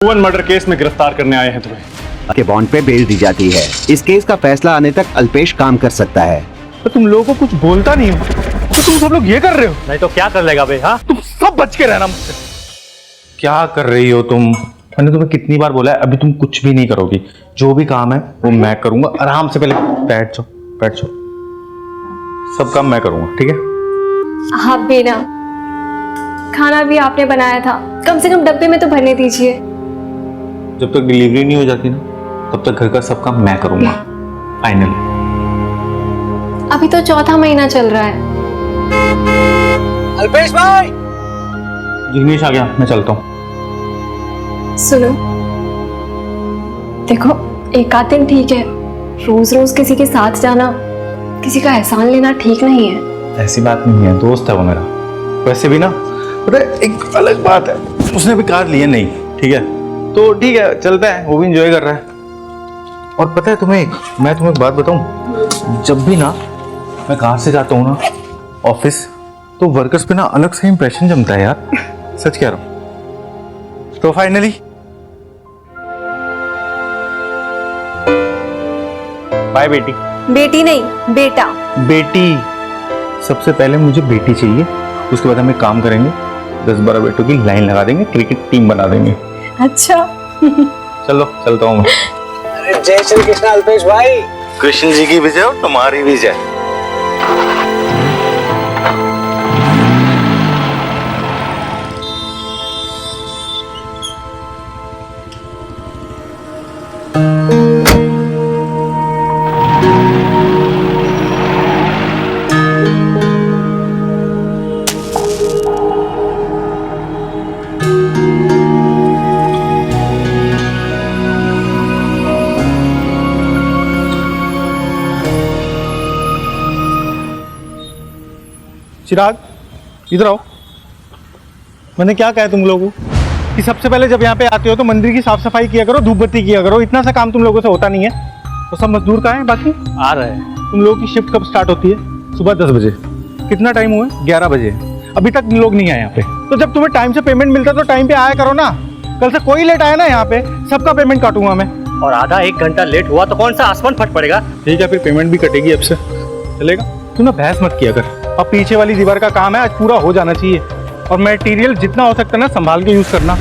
भुवन murder case में गिरफ्तार करने आए हैं तुम्हें। के बॉन्ड पे बेल दी जाती है। इस केस का फैसला आने तक अल्पेश काम कर सकता है। तो तुम लोगों को कुछ बोलता नहीं हो तो तुम सब लोग ये कर रहे हो। नहीं तो क्या कर लेगा बे? हाँ, तुम सब बच के रहना मुझसे। क्या कर रही हो तुम? मैंने तुम्हें कितनी बार बोला है, अभी तुम कुछ भी नहीं करोगी। जो भी काम है वो मैं करूंगा। आराम से पहले बैठ जाओ, बैठ जाओ। सब काम मैं करूंगा, ठीक है? हाँ बेना, खाना भी आपने बनाया था, कम से कम डब्बे में तो भरने दीजिए। जब तक डिलीवरी नहीं हो जाती ना, तब तक घर का सब काम मैं करूंगा। फाइनली। अभी तो चौथा महीना चल रहा है। अल्पेश भाई, जिग्नेश आ गया, मैं चलता हूँ। सुनो, देखो एक आध दिन ठीक है, रोज रोज किसी के साथ जाना, किसी का एहसान लेना ठीक नहीं है। ऐसी बात नहीं है, दोस्त है वो मेरा। वैसे भी ना, पता है एक अलग बात है, उसने भी कार लिया नहीं, ठीक है? तो ठीक है, चलता है, वो भी एंजॉय कर रहा है। और पता है तुम्हें, मैं तुम्हें एक बात बताऊं, जब भी ना मैं कार से जाता हूँ ना ऑफिस, तो वर्कर्स पे ना अलग से इंप्रेशन जमता है यार। सच कह रहा हूँ। तो फाइनली बाय बेटी। बेटी नहीं, बेटा। बेटी, सबसे पहले मुझे बेटी चाहिए, उसके बाद हम एक काम करेंगे, 10-12 बेटों की लाइन लगा देंगे, क्रिकेट टीम बना देंगे। अच्छा। चलो चलता हूँ मैं। अरे जय श्री कृष्ण अल्पेश भाई। कृष्ण जी की विजय और तुम्हारी विजय। चिराग, इधर आओ। मैंने क्या कहा तुम लोगों को कि सबसे पहले जब यहाँ पे आते हो तो मंदिर की साफ सफाई किया करो, धूप बत्ती किया करो। इतना सा काम तुम लोगों से होता नहीं है। तो सब मजदूर कहाँ हैं बाकी? आ रहे हैं। तुम लोगों की शिफ्ट कब स्टार्ट होती है? सुबह 10 बजे। कितना टाइम हुआ? 11 बजे। अभी तक लोग नहीं आए यहाँ पे। तो जब तुम्हें टाइम से पेमेंट मिलता है तो टाइम पे आया करो ना। कल से कोई लेट आया ना यहाँ पे, सबका पेमेंट काटूंगा मैं। और आधा एक घंटा लेट हुआ तो कौन सा आसमान फट पड़ेगा? ठीक है, फिर पेमेंट भी कटेगी अब से। चलेगा? तू ना बहस मत किया कर। अब पीछे वाली दीवार का काम है, आज पूरा हो जाना चाहिए। और मटेरियल जितना हो सकता है ना संभाल के यूज करना।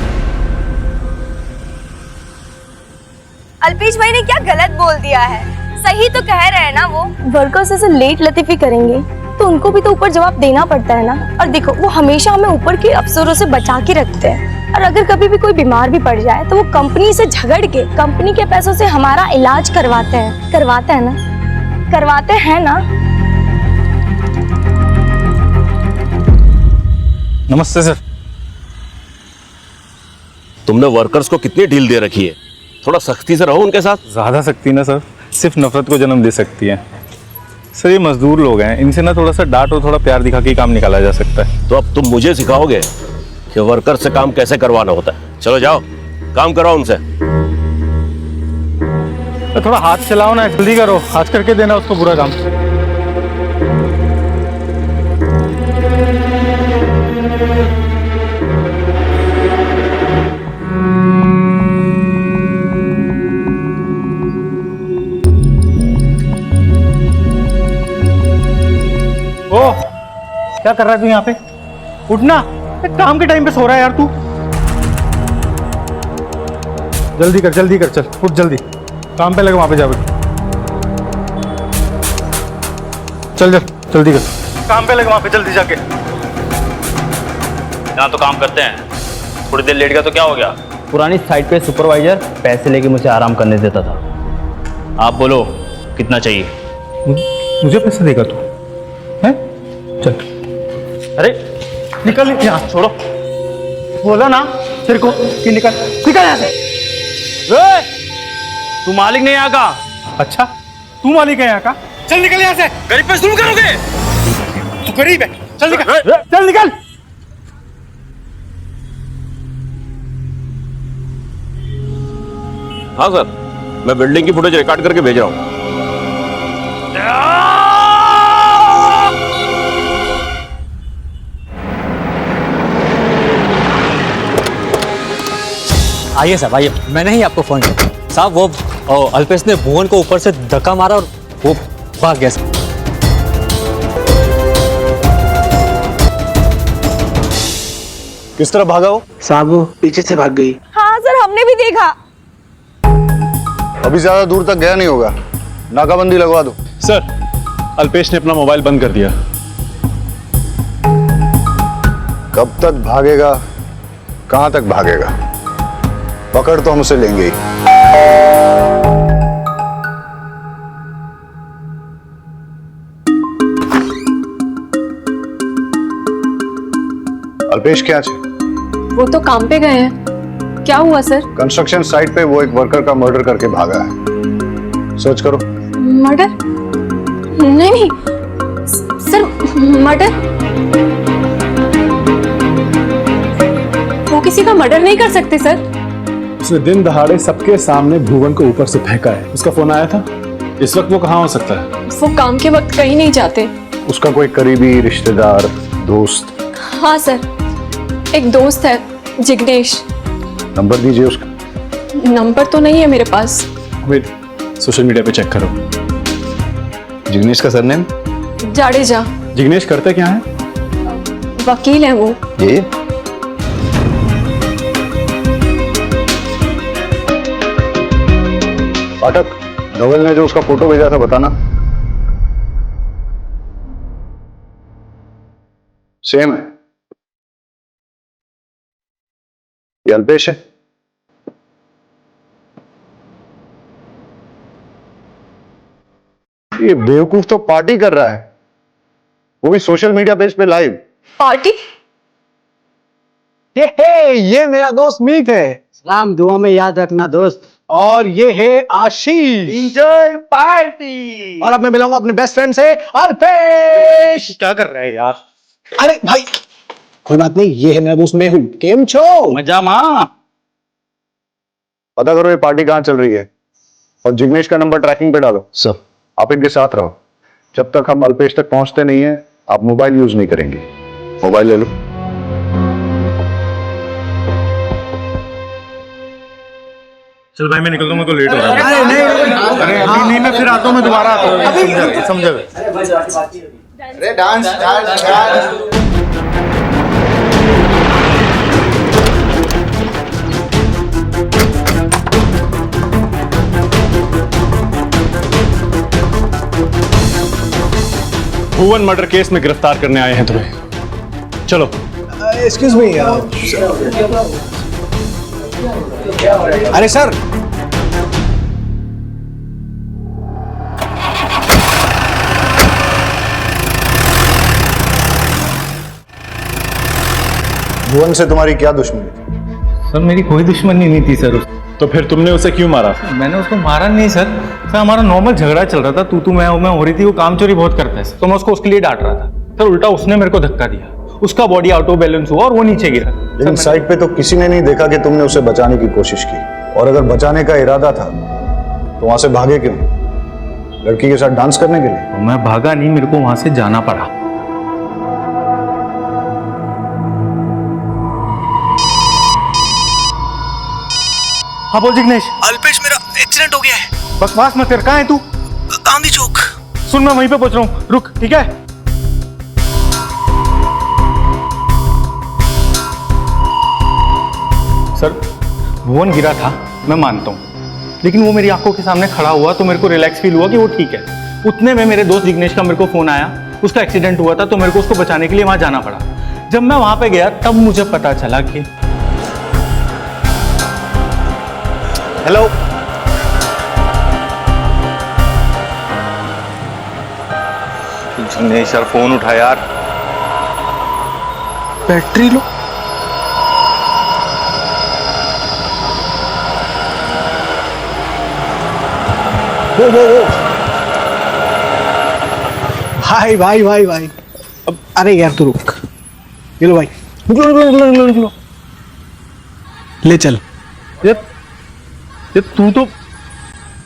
अल्पेश भाई ने क्या गलत बोल दिया है? सही तो कह रहे हैं ना वो। वर्कर्स ऐसे लेट लतीफी करेंगे तो उनको भी तो ऊपर जवाब देना पड़ता है ना। और देखो, वो हमेशा हमें ऊपर के अफसरों से बचा के रखते हैं। और अगर कभी भी कोई बीमार भी पड़ जाए तो वो कंपनी से झगड़ के कंपनी के पैसों से हमारा इलाज करवाते हैं। करवाते हैं ना? करवाते हैं ना? नमस्ते सर। तुमने वर्कर्स को कितनी ढील दे रखी है? थोड़ा सख्ती से रहो उनके साथ। ज़्यादा सख्ती ना सर, सिर्फ नफरत को जन्म दे सकती है। सर ये मजदूर लोग हैं, इनसे ना थोड़ा सा डांट और थोड़ा प्यार दिखा के काम निकाला जा सकता है। तो अब तुम मुझे सिखाओगे कि वर्कर से काम कैसे करवाना होता है? चलो जाओ, काम कराओ उनसे। तो थोड़ा हाथ चलाओ ना, जल्दी करो, आज करके देना उसको पूरा काम। ओ, क्या कर रहा है तू यहाँ पे? उठना, काम के टाइम पे सो रहा है यार तू। जल्दी कर, जल्दी कर, चल उठ जल्दी। काम पे लगे, वहां पे जा बैठ। चल चल जल्दी कर, काम पे लगे वहां पे, जल्दी जाके। यहाँ तो काम करते हैं, थोड़ी देर लेट गया तो क्या हो गया? पुरानी साइट पे सुपरवाइजर पैसे लेके मुझे आराम करने देता था। आप बोलो कितना चाहिए? मुझे पैसे देगा तू? हैं? चल। अरे निकल यहाँ, छोड़ो। बोला ना तेरे को कि निकल, निकल यहाँ से। तू मालिक नहीं यहाँ का? अच्छा, तू मालिक है यहाँ का? चल निकल यहाँ से। गरीब पे जुल्म करोगे? तू गरीब है, चल निकल, चल निकल। हाँ सर, मैं बिल्डिंग की फुटेज रिकॉर्ड करके भेज रहा हूँ। आइए साहब आइए, मैंने ही आपको फोन किया साहब। वो अल्पेश ने भुवन को ऊपर से धक्का मारा और वो भाग गया साहब। किस तरह भागा वो? साहब वो पीछे से भाग गई। हाँ सर, हमने भी देखा। अभी ज्यादा दूर तक गया नहीं होगा, नाकाबंदी लगवा दो। सर, अल्पेश ने अपना मोबाइल बंद कर दिया। कब तक भागेगा, कहां तक भागेगा? पकड़ तो हम उसे लेंगे ही। अल्पेश क्या है? वो तो काम पे गए हैं। क्या हुआ सर? कंस्ट्रक्शन साइट पे वो एक वर्कर का मर्डर करके भागा है। सर्च करो। मर्डर? नहीं नहीं सर, मर्डर? वो किसी का मर्डर नहीं कर सकते सर। उसने दिन दहाड़े सबके सामने भुवन को ऊपर से फेंका है। उसका फोन आया था। इस वक्त वो कहाँ हो सकता है? वो काम के वक्त कहीं नहीं जाते। उसका कोई करीबी रिश्तेदार, दोस्त? हाँ सर, एक दोस्त है जिग्नेश। नंबर दीजिए उसका। नंबर तो नहीं है मेरे पास। वेट, सोशल मीडिया पे चेक करो। जिग्नेश का सरनेम? जाडेजा। जिग्नेश करते क्या है? वकील है वो। ये पाठक, धवल ने जो उसका फोटो भेजा था बताना। सेम है। ये अल्पेश है। ये बेवकूफ तो पार्टी कर रहा है, वो भी सोशल मीडिया पेज पे लाइव। पार्टी? ये मेरा दोस्त मीत है। सलाम दुआ में याद रखना दोस्त। और ये है आशीष। Enjoy party. और अब मैं मिलाऊंगा अपने बेस्ट फ्रेंड से, अल्पेश। क्या कर रहे हैं यार? अरे भाई कोई बात नहीं, ये है मेरा दोस्त मेहुल। केम छो? मजा मां। पता करो ये पार्टी कहां चल रही है और जिग्नेश का नंबर ट्रैकिंग पे डालो। सर, आप इनके साथ रहो। जब तक हम अल्पेश तक पहुंचते नहीं है, आप मोबाइल यूज नहीं करेंगे। मोबाइल ले लो। चल भाई, मैं निकलता हूँ, मेरे को लेट हो रहा है। अरे अभी नहीं, मैं फिर आता हूँ, मैं दोबारा आता हूँ। समझा? अरे डांस डांस डांस। भुवन मर्डर केस में गिरफ्तार करने आए हैं तुम्हें। चलो। Excuse me. अरे सर, भुवन से तुम्हारी क्या दुश्मनी थी? सर मेरी कोई दुश्मनी नहीं थी सर। तो फिर तुमने उसे क्यों मारा? मैंने उसको मारा नहीं सर। सर हमारा नॉर्मल झगड़ा चल रहा था, तू मैं हो रही थी। वो काम चोरी बहुत करता है सर, तो मैं उसको उसके लिए डांट रहा था सर। उल्टा उसने मेरे को धक्का दिया, उसका बॉडी आउट ऑफ बैलेंस हुआ और वो नीचे गिरा। लेकिन साइट पे तो किसी ने नहीं देखा कि तुमने उसे बचाने की कोशिश की, और अगर बचाने का इरादा था तो वहां से भागे क्यों? लड़की के साथ डांस करने के लिए? तो मैं भागा नहीं, मेरे को वहां से जाना पड़ा। हाँ बोल जिग्नेश। अल्पेश, मेरा एक्सीडेंट हो गया है। बकवास मत कर, कहाँ है तू? गांधी चौक। सुन, मैं वहीं पे पहुंच रहा हूँ, रुक, ठीक है? सर भुवन गिरा था, मैं मानता हूँ, लेकिन वो मेरी आंखों के सामने खड़ा हुआ तो मेरे को रिलैक्स फील हुआ कि वो ठीक है। उतने में मेरे दोस्त जिग्नेश का मेरे को फोन आया, उसका एक्सीडेंट हुआ था, तो मेरे को उसको बचाने के लिए वहां जाना पड़ा। जब मैं वहां पे गया तब मुझे पता चला कि हेलो, जिग्नेश यार फोन उठा यार। Battery low. वो भाई भाई भाई भाई, अब अरे यार तू रुक। ये लो भाई, निकलो। ले चल। ये तू तो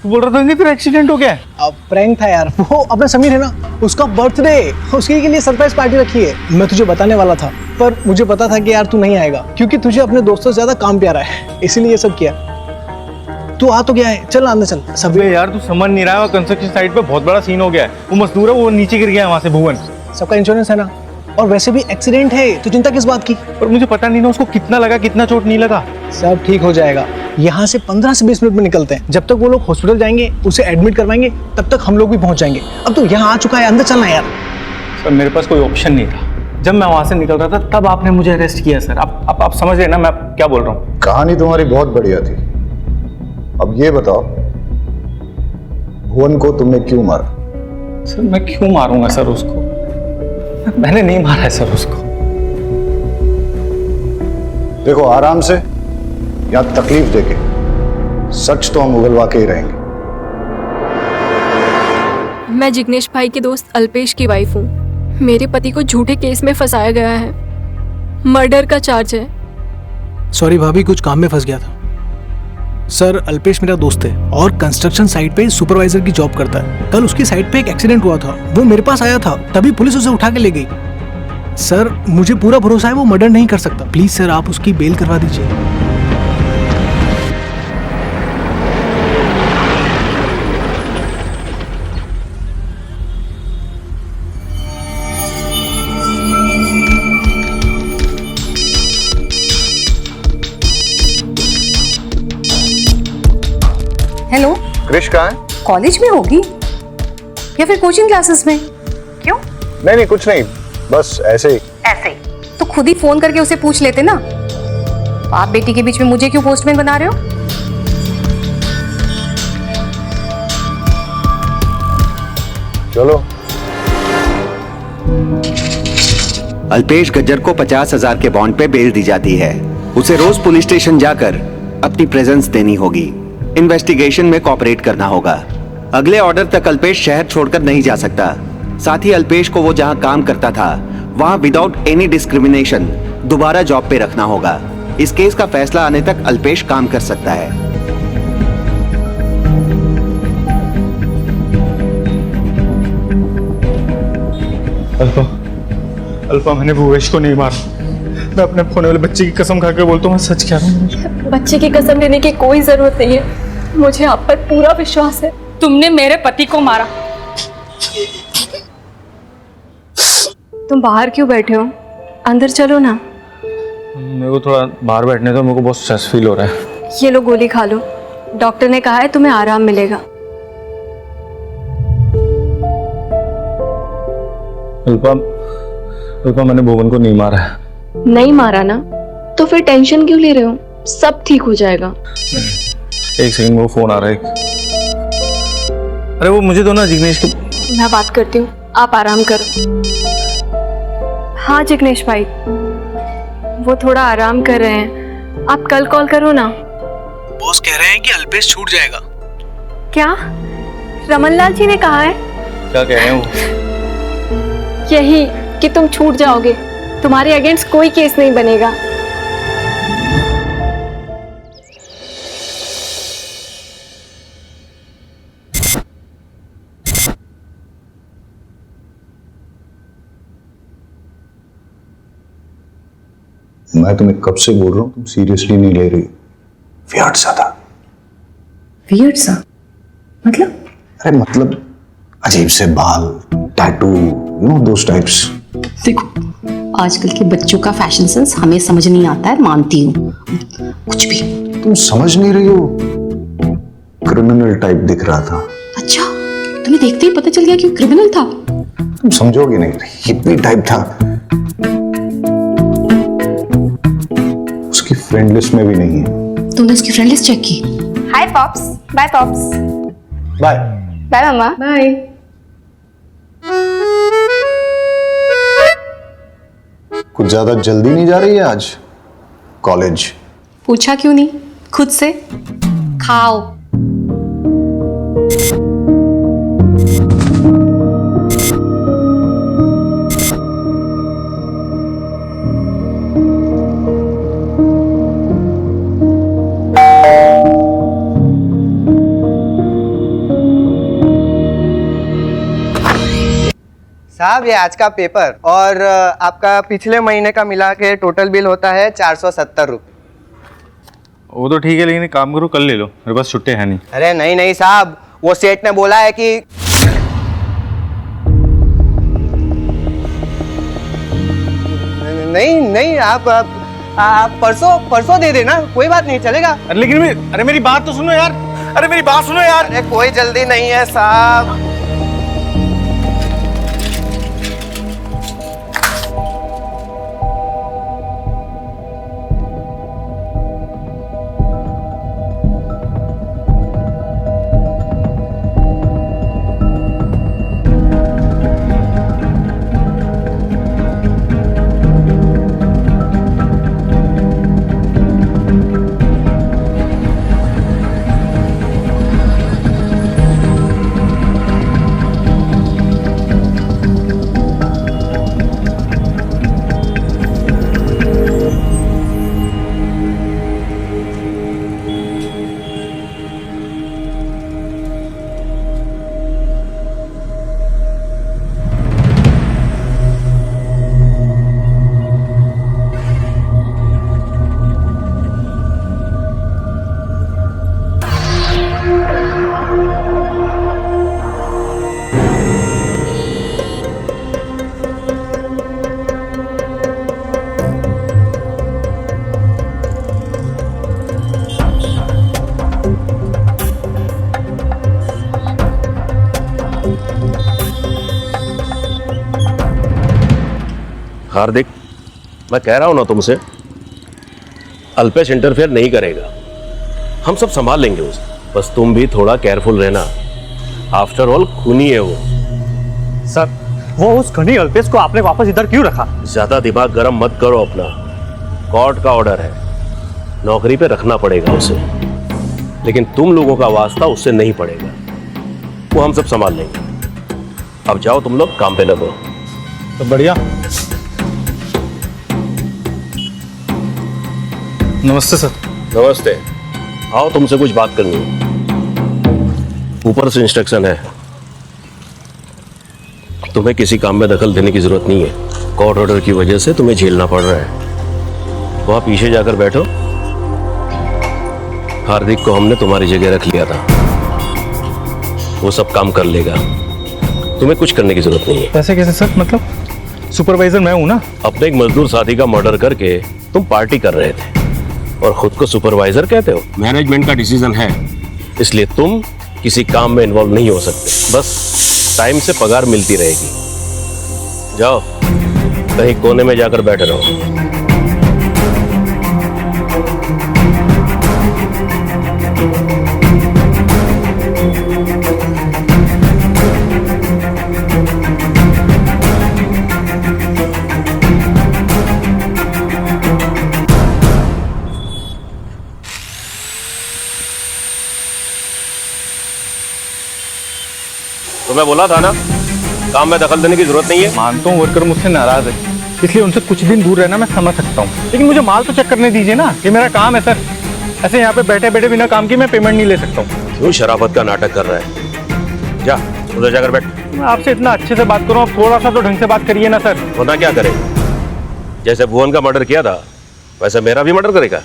तू बोल रहा था कि तेरा एक्सीडेंट हो गया है? अब प्रैंक था यार, वो अपना समीर है ना, उसका बर्थडे, उसके लिए सरप्राइज पार्टी रखी है। मैं तुझे बताने वाला था, पर मुझे पता था कि यार तू नहीं आएगा, क्योंकि तुझे अपने दोस्तों से ज्यादा काम प्यारा है, इसीलिए ये सब किया। तू आ तो गया है, चल अंदर चल। सब अबे यार तू समझ नहीं रहा है, कंस्ट्रक्शन साइट पे बहुत बड़ा सीन हो गया है। वो मजदूर है, वो नीचे गिर गया है वहां से भुवन। सबका इंश्योरेंस है ना, और वैसे भी एक्सीडेंट है, तो चिंता किस बात की? पर मुझे पता नहीं ना उसको कितना लगा, कितना चोट नहीं लगा। सब ठीक हो जाएगा। यहाँ से 15 से 20 मिनट में निकलते हैं। जब तक वो लोग हॉस्पिटल जाएंगे, उसे एडमिट करवाएंगे, तब तक हम लोग भी पहुंच जाएंगे। अब तो यहाँ आ चुका है, अंदर चलना यार। सर मेरे पास कोई ऑप्शन नहीं था। जब मैं वहां से निकल रहा था तब आपने मुझे अरेस्ट किया सर। आप समझ रहे ना मैं क्या बोल रहा हूँ? कहानी तुम्हारी बहुत बढ़िया थी। अब ये बताओ, भुवन को तुमने क्यों मारा? सर मैं क्यों मारूंगा सर उसको? मैंने नहीं मारा है सर उसको। देखो आराम से, या तकलीफ देके, सच तो हम उगलवा के ही रहेंगे। मैं जिग्नेश भाई के दोस्त अल्पेश की वाइफ हूँ। मेरे पति को झूठे केस में फंसाया गया है, मर्डर का चार्ज है। सॉरी भाभी, कुछ काम में फंस गया था। सर अल्पेश मेरा दोस्त है और कंस्ट्रक्शन साइट पे सुपरवाइजर की जॉब करता है। कल उसकी साइट पे एक एक्सीडेंट हुआ था, वो मेरे पास आया था, तभी पुलिस उसे उठा के ले गई। सर मुझे पूरा भरोसा है वो मर्डर नहीं कर सकता। प्लीज सर आप उसकी बेल करवा दीजिए। हेलो, क्रिश कहाँ है? कॉलेज में होगी या फिर कोचिंग क्लासेस में? क्यों? नहीं कुछ नहीं, बस ऐसे ही। ऐसे ही तो खुद ही फोन करके उसे पूछ लेते ना। बाप बेटी के बीच में मुझे क्यों पोस्टमैन बना रहे हो? चलो। अल्पेश गज्जर को 50,000 के बॉन्ड पे बेल दी जाती है। उसे रोज पुलिस स्टेशन जाकर अपनी प्रेजेंस देनी होगी। इन्वेस्टिगेशन में कोऑपरेट करना होगा। अगले ऑर्डर तक अल्पेश शहर छोड़कर नहीं जा सकता। साथ ही अल्पेश को वो जहां काम करता था वहां विदाउट एनी डिस्क्रिमिनेशन दोबारा जॉब पे रखना होगा। इस केस का फैसला आने तक अल्पेश काम कर सकता है। अल्पा मैंने भुवेश को नहीं मारा। मैं अपने खोने वाले बच्चे की कसम खा के बोलता हूँ, मैं सच कह रहा हूँ। बच्चे की कसम लेने की कोई जरूरत नहीं है, मुझे आप पर पूरा विश्वास है। तुमने मेरे पति को मारा। तुम बाहर क्यों बैठे हो? अंदर चलो ना। मेरे को थोड़ा बाहर बैठने दो, मेरे को बहुत स्ट्रेस फील हो रहा है। ये लो गोली खा लो, डॉक्टर ने कहा है तुम्हें आराम मिलेगा। अल्पा मैंने भुवन को नहीं मारा है। नहीं मारा ना, तो फिर टेंशन क्यों ले रहे हो? सब ठीक हो जाएगा। एक सेकंड, वो फोन आ रहा है। अरे वो मुझे दो ना जिग्नेश को। मैं बात करती हूँ, आप आराम करो। हाँ जिग्नेश भाई, वो थोड़ा आराम कर रहे हैं, आप कल कॉल करो ना। बॉस कह रहे हैं कि अल्पेश छूट जाएगा। क्या रमनलाल जी ने कहा है? क्या कह रहे हैं वो? यही कि तुम छूट जाओगे, तुम्हारे अगेंस्ट कोई केस नहीं बनेगा। मैं तुम्हें कब से बोल रहा हूँ, तुम सीरियसली नहीं ले रही। वियर्ड सा था। वियर्ड सा मतलब? अरे मतलब अजीब से बाल, tattoo, you know those types. देखो आजकल के बच्चों का फैशन सेंस हमें समझ नहीं आता है, मानती हूँ, कुछ भी। तुम समझ नहीं रही हो, क्रिमिनल टाइप दिख रहा था। अच्छा, तुम्हें देखते ही पता चल गया कि वो क्रिमिनल था? तुम समझोगे नहीं, हिप्पी टाइप था। उसकी फ्रेंड लिस्ट में भी नहीं है। तुमने उसकी फ्रेंड लिस्ट चेक की? Hi pops, bye pops. Bye bye mamma. Bye. कुछ ज्यादा जल्दी नहीं जा रही है आज कॉलेज? पूछा क्यों नहीं खुद से? खाओ। साहब ये आज का पेपर और आपका पिछले महीने का मिला के टोटल बिल होता है 470 रुपये। वो तो ठीक है, लेकिन एक काम करो, कल ले लो, मेरे पास छुट्टे हैं नहीं। अरे नहीं नहीं साहब, वो सेठ ने बोला है कि नहीं नहीं आप परसों दे देना, कोई बात नहीं, चलेगा। अरे लेकिन अरे मेरी बात तो सुनो यार, अरे मेरी बात सुनो यार। अरे कोई जल्दी नहीं है साहब। हार्दिक, मैं कह रहा हूं ना तुमसे, अल्पेश इंटरफेयर नहीं करेगा, हम सब संभाल लेंगे उसे। बस तुम भी थोड़ा केयरफुल रहना, आफ्टर ऑल खूनी है वो। सर, वो उस खनी अल्पेश को आपने वापस इधर क्यों रखा? ज्यादा दिमाग गर्म मत करो अपना, कोर्ट का ऑर्डर है, नौकरी पे रखना पड़ेगा उसे, लेकिन तुम लोगों का वास्ता उससे नहीं पड़ेगा, वो हम सब संभाल लेंगे। अब जाओ तुम लोग काम पे लगो। तो बढ़िया। नमस्ते सर। नमस्ते, आओ, तुमसे कुछ बात करनी है। ऊपर से इंस्ट्रक्शन है, तुम्हें किसी काम में दखल देने की जरूरत नहीं है। कोर्ट ऑर्डर की वजह से तुम्हें झेलना पड़ रहा है। वहां पीछे जाकर बैठो। हार्दिक को हमने तुम्हारी जगह रख लिया था, वो सब काम कर लेगा, तुम्हें कुछ करने की जरूरत नहीं है। ऐसे कैसे सर? मतलब सुपरवाइजर मैं हूं ना। अपने एक मजदूर साथी का मर्डर करके तुम पार्टी कर रहे थे और खुद को सुपरवाइजर कहते हो। मैनेजमेंट का डिसीजन है, इसलिए तुम किसी काम में इन्वॉल्व नहीं हो सकते। बस टाइम से पगार मिलती रहेगी। जाओ कहीं कोने में जाकर बैठे रहो। तो मैं बोला था ना, काम में दखल देने की जरूरत नहीं है। मानता हूँ वर्कर मुझसे नाराज है, इसलिए उनसे कुछ दिन दूर रहना मैं समझ सकता हूँ, लेकिन मुझे माल तो चेक करने दीजिए ना, ये मेरा काम है सर। ऐसे यहाँ पे बैठे बैठे बिना काम के मैं पेमेंट नहीं ले सकता हूँ। क्यों शराफत का नाटक कर रहा है? जा उधर जाकर बैठ। मैं आपसे इतना अच्छे से बात करूँ, आप थोड़ा सा तो ढंग से बात करिए ना सर। वरना क्या करेगा? जैसे भुवन का मर्डर किया था वैसे मेरा भी मर्डर करेगा।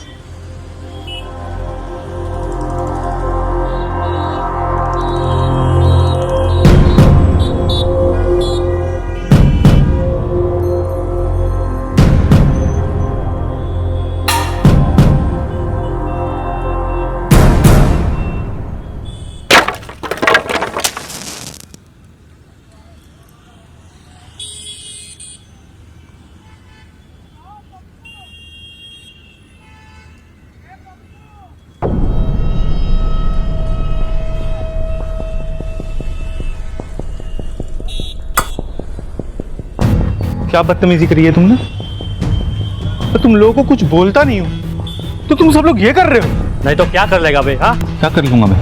क्या बदतमीजी करी है तुमने? तो तुम लोगों को कुछ बोलता नहीं हो तो तुम सब लोग ये कर रहे हो। नहीं तो क्या कर लेगा बे? हाँ, क्या कर लूंगा मैं?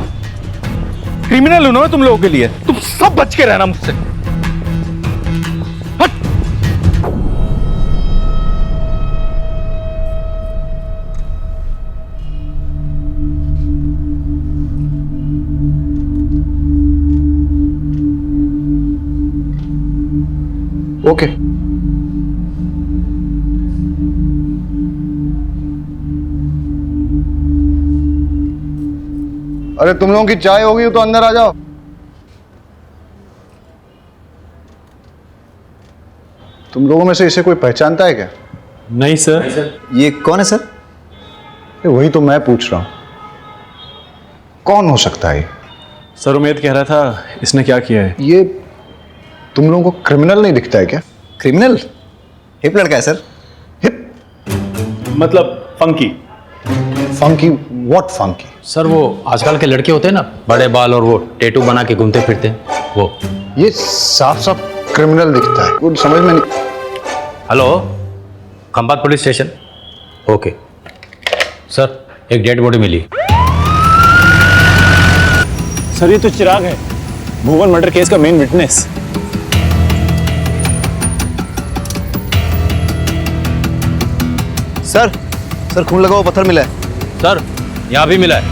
क्रिमिनल हूं ना मैं तुम लोगों के लिए। तुम सब बच के रहना मुझसे। ओके। अरे तुम लोगों की चाय होगी तो अंदर आ जाओ। तुम लोगों में से इसे कोई पहचानता है क्या? नहीं सर। ये कौन है सर? वही तो मैं पूछ रहा हूं, कौन हो सकता है? सर उमेद कह रहा था इसने क्या किया है। ये तुम लोगों को क्रिमिनल नहीं दिखता है क्या? क्रिमिनल? हिप लड़का है सर। मतलब funky. Funky? What funky? Sir वो आजकल के लड़के होते हैं ना, बड़े बाल और वो टैटू बना के घूमते फिरते हैं, वो। ये साफ साफ क्रिमिनल दिखता है, कुछ समझ में नहीं। Hello, Khambhat police station. Okay sir, एक डेड बॉडी मिली। सर ये तो चिराग है, भुवन मर्डर केस का मेन विटनेस। सर खून लगा हुआ पत्थर मिला है। सर यहाँ भी मिला है।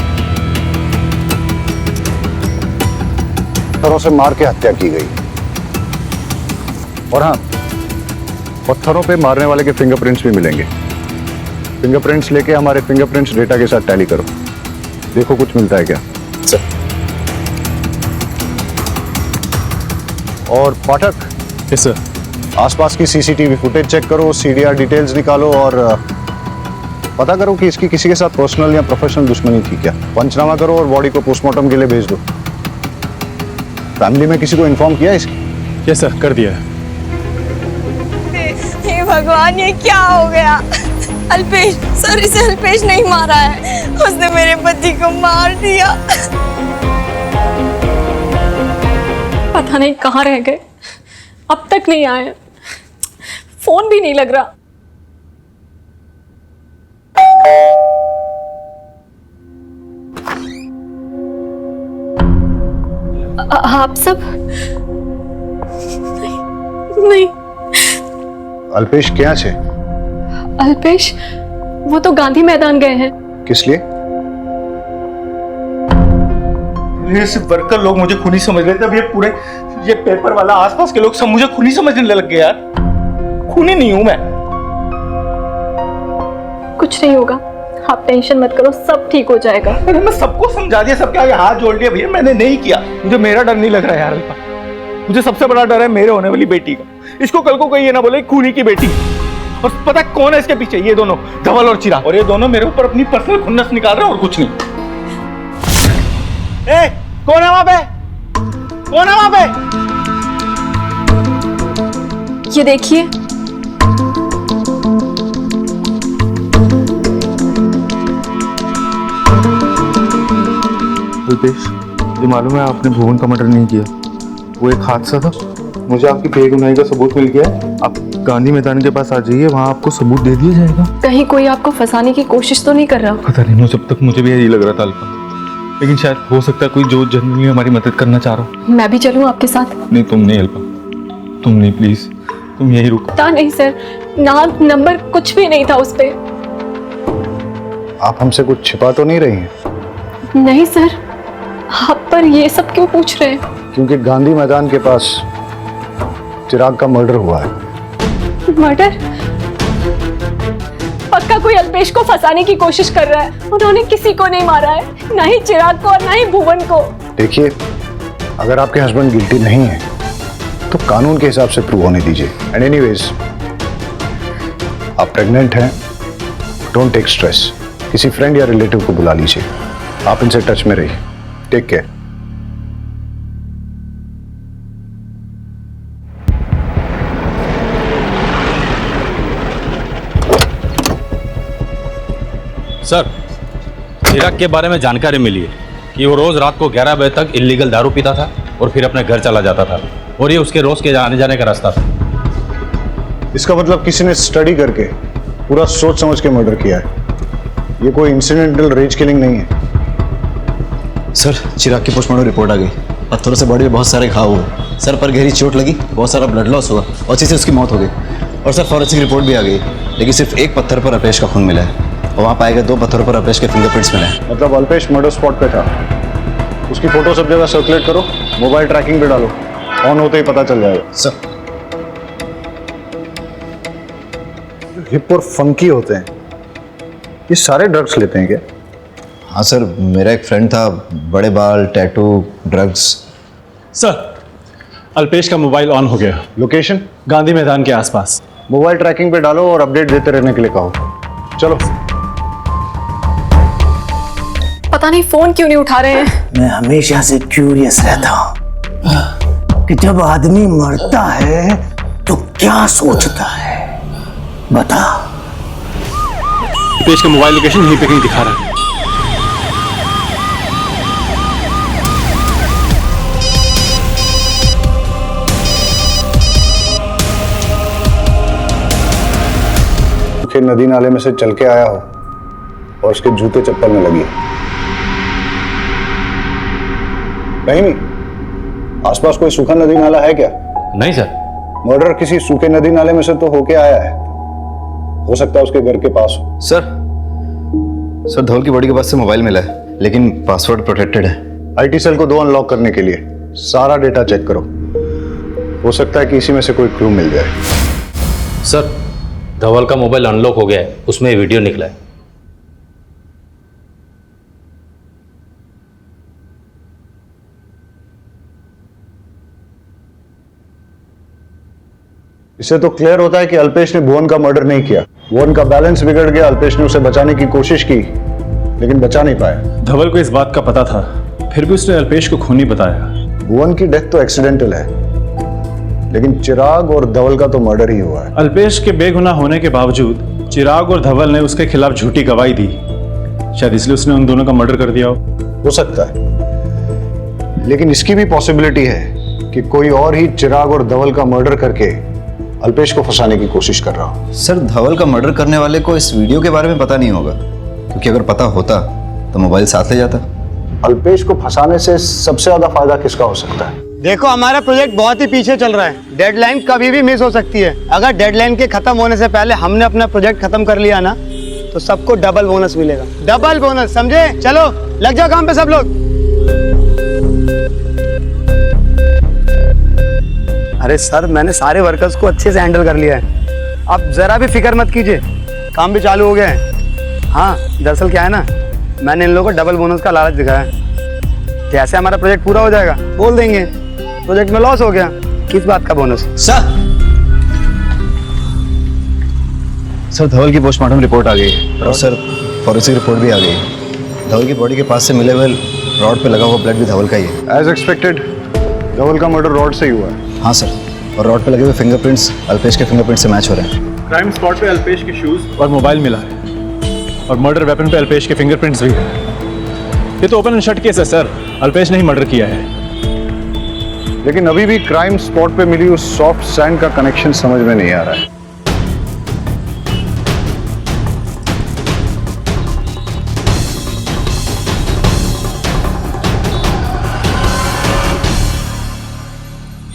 पत्थरों से मार के हत्या की गई। और हाँ, पत्थरों पे मारने वाले के फिंगरप्रिंट्स भी मिलेंगे। फिंगरप्रिंट्स लेके हमारे फिंगरप्रिंट्स डेटा के साथ टैली करो, देखो कुछ मिलता है क्या। सर। और पाठक। Yes sir. आसपास की सीसीटीवी फुटेज चेक करो, सीडीआर डिटेल्स निकालो और पता करो कि इसकी किसी के साथ पर्सनल या प्रोफेशनल दुश्मनी थी क्या। पंचनामा करो और बॉडी को पोस्टमार्टम के लिए भेज दो। फैमिली में किसी को इन्फॉर्म किया इसकी? यस सर, कर दिया है। हे भगवान, ये क्या हो गया? अल्पेश सर, इसे अल्पेश नहीं मारा है, उसने मेरे पति को मार दिया। पता नहीं कहाँ रह गए, अब तक नहीं आए, फोन भी नहीं लग रहा। आप सब नहीं। अल्पेश क्या छे? अल्पेश वो तो गांधी मैदान गए हैं। किस लिए? ये सिर्फ वर्कर लोग मुझे खूनी समझ रहे थे, अब ये पेपर वाला आसपास के लोग सब मुझे खूनी समझने लग गए यार। खूनी नहीं हूं मैं। कुछ नहीं होगा, आप टेंशन मत करो, सब ठीक हो जाएगा। अरे मैं सबको समझा दिया, सबके आगे हाथ जोड़ दिया, भैया मैंने नहीं किया। मुझे मेरा डर नहीं लग रहा यार अल्पा। मुझे सबसे बड़ा डर है मेरे होने वाली बेटी का। इसको कल को कोई ये ना बोले खूनी की बेटी। और पता कौन है इसके पीछे? ये दोनों, धवल और चिराग। और ये दोनों मेरे ऊपर अपनी पर्सनल खुन्नस निकाल रहे हैं और कुछ नहीं। ए, कौन है वहां पे? कौन है वहां पे? ये देखिए, अल्पेश, ये मालूम है आपने भुवन का मर्डर नहीं किया, वो एक हादसा था। मुझे आपकी बेगुनाही का सबूत मिल गया है। आप गांधी मैदान के पास आ जाइए, वहाँ आपको सबूत दे दिया जाएगा। कहीं कोई आपको फंसाने की कोशिश तो नहीं कर रहा? पता नहीं, जब तक मुझे भी यही लग रहा था अल्पा, लेकिन शायद हो सकता है कोई जो जनरली हमारी मदद करना चाह रहा हो। मैं भी चलूं आपके साथ? नहीं तुम नहीं अल्पा, तुम नहीं, प्लीज तुम यही रुको। पता नहीं सर, नाम नंबर कुछ भी नहीं था उस पे। आप हमसे कुछ छिपा तो नहीं रही हैं? नहीं सर, आप पर ये सब क्यों पूछ रहे हैं? क्योंकि गांधी मैदान के पास चिराग का मर्डर हुआ है। मर्डर? पक्का कोई अल्पेश को फंसाने की कोशिश कर रहा है। उन्होंने किसी को नहीं मारा है, ना ही चिराग को और ना ही भुवन को। देखिए, अगर आपके हस्बैंड गिल्टी नहीं है तो कानून के हिसाब से प्रूव होने दीजिए। एंड एनीवेज, आप प्रेग्नेंट हैं, डोंट टेक स्ट्रेस। किसी फ्रेंड या रिलेटिव को बुला लीजिए। आप इनसे टच में रहिए। Take care. सर, चिराग के बारे में जानकारी मिली है कि वो रोज रात को 11 बजे तक इल्लीगल दारू पीता था और फिर अपने घर चला जाता था, और ये उसके रोज के आने जाने का रास्ता था। इसका मतलब किसी ने स्टडी करके पूरा सोच समझ के मर्डर किया है। ये कोई इंसिडेंटल रेज किलिंग नहीं है। सर, चिराग की पोस्टमार्टम रिपोर्ट आ गई। पत्थरों से बॉडी में बहुत सारे घाव हुए, सर पर गहरी चोट लगी, बहुत सारा ब्लड लॉस हुआ और इसी से उसकी मौत हो गई। और सर फॉरेंसिक रिपोर्ट भी आ गई, लेकिन सिर्फ एक पत्थर पर अल्पेश का खून मिला है और वहाँ पाए गए 2 पत्थरों पर अल्पेश के फिंगरप्रिंट्स मिले हैं। मतलब अल्पेश मर्डर स्पॉट पे था। उसकी फोटो सब जगह सर्कुलेट करो, मोबाइल ट्रैकिंग पे डालो, ऑन होते ही पता चल जाएगा। सर हिप और फंकी होते हैं। ये सारे ड्रग्स लेते हैं क्या? हाँ सर, मेरा एक फ्रेंड था, बड़े बाल, टैटू, ड्रग्स। सर, अल्पेश का मोबाइल ऑन हो गया। लोकेशन? गांधी मैदान के आसपास। मोबाइल ट्रैकिंग पे डालो और अपडेट देते रहने के लिए कहो। चलो। पता नहीं फोन क्यों नहीं उठा रहे हैं। मैं हमेशा से क्यूरियस रहता हूँ कि जब आदमी मरता है तो क्या सोचता है, बता। अल्पेश का मोबाइल लोकेशन यहीं पे कहीं दिखा रहा है। सूखे नदी नाले में से चल के आया हो और उसके जूते चप्पल में लगी। कहीं नहीं आसपास कोई सूखा नदी नाला है क्या? नहीं सर। मर्डर किसी सूखे नदी नाले में से तो होके आया है, हो सकता है उसके घर के पास हो। सर धवल की बॉडी के पास से मोबाइल मिला है, लेकिन पासवर्ड प्रोटेक्टेड है। आईटी सेल को 2 अनलॉक करने के लिए सारा डेटा चेक करो, हो सकता है कि इसी में से कोई क्लू मिल जाए। सर, धवल का मोबाइल अनलॉक हो गया है, उसमें वीडियो निकला है। इससे तो क्लियर होता है कि अल्पेश ने भुवन का मर्डर नहीं किया। भुवन का बैलेंस बिगड़ गया, अल्पेश ने उसे बचाने की कोशिश की लेकिन बचा नहीं पाया। धवल को इस बात का पता था, फिर भी उसने अल्पेश को खूनी बताया। भुवन की डेथ तो एक्सीडेंटल है, लेकिन चिराग और धवल का तो मर्डर ही हुआ है। अल्पेश के बेगुनाह होने के बावजूद चिराग और धवल ने उसके खिलाफ झूठी गवाही दी, शायद इसलिए उसने उन दोनों का मर्डर कर दिया हो सकता है, लेकिन इसकी भी पॉसिबिलिटी है कि कोई और ही चिराग और धवल का मर्डर करके अल्पेश को फंसाने की कोशिश कर रहा हो। सर, धवल का मर्डर करने वाले को इस वीडियो के बारे में पता नहीं होगा, क्योंकि अगर पता होता तो मोबाइल साथ ले जाता। अल्पेश को फंसाने से सबसे ज्यादा फायदा किसका हो सकता है? देखो, हमारा प्रोजेक्ट बहुत ही पीछे चल रहा है, डेडलाइन कभी भी मिस हो सकती है। अगर डेडलाइन के खत्म होने से पहले हमने अपना प्रोजेक्ट खत्म कर लिया ना, तो सबको डबल बोनस मिलेगा। डबल बोनस, समझे? चलो लग जाओ काम पे सब लोग। अरे सर, मैंने सारे वर्कर्स को अच्छे से हैंडल कर लिया है, आप जरा भी फिक्र मत कीजिए, काम भी चालू हो गया है। हाँ, दरअसल क्या है ना, मैंने इन लोगों को डबल बोनस का लालच दिखाया है। जैसे हमारा प्रोजेक्ट पूरा हो जाएगा बोल देंगे प्रोजेक्ट में लॉस हो गया, किस बात का बोनस? सर धवल की पोस्टमार्टम रिपोर्ट आ गई है और सर फॉरेंसिक रिपोर्ट भी आ गई है। धवल की बॉडी के पास से मिले हुए रॉड पे लगा हुआ ब्लड भी धवल का ही है। एज एक्सपेक्टेड धवल का मर्डर रॉड से ही हुआ है। हाँ सर, और रॉड पे लगे हुए फिंगरप्रिंट्स अल्पेश के फिंगरप्रिंट से मैच हो रहे हैं। क्राइम स्पॉट पे अल्पेश के शूज और मोबाइल मिला है, और मर्डर वेपन पे अल्पेश के फिंगरप्रिंट्स भी है। ये तो ओपन एंड शट केस है सर, अल्पेश ने ही मर्डर किया है। लेकिन अभी भी क्राइम स्पॉट पे मिली उस सॉफ्ट सैंड का कनेक्शन समझ में नहीं आ रहा है।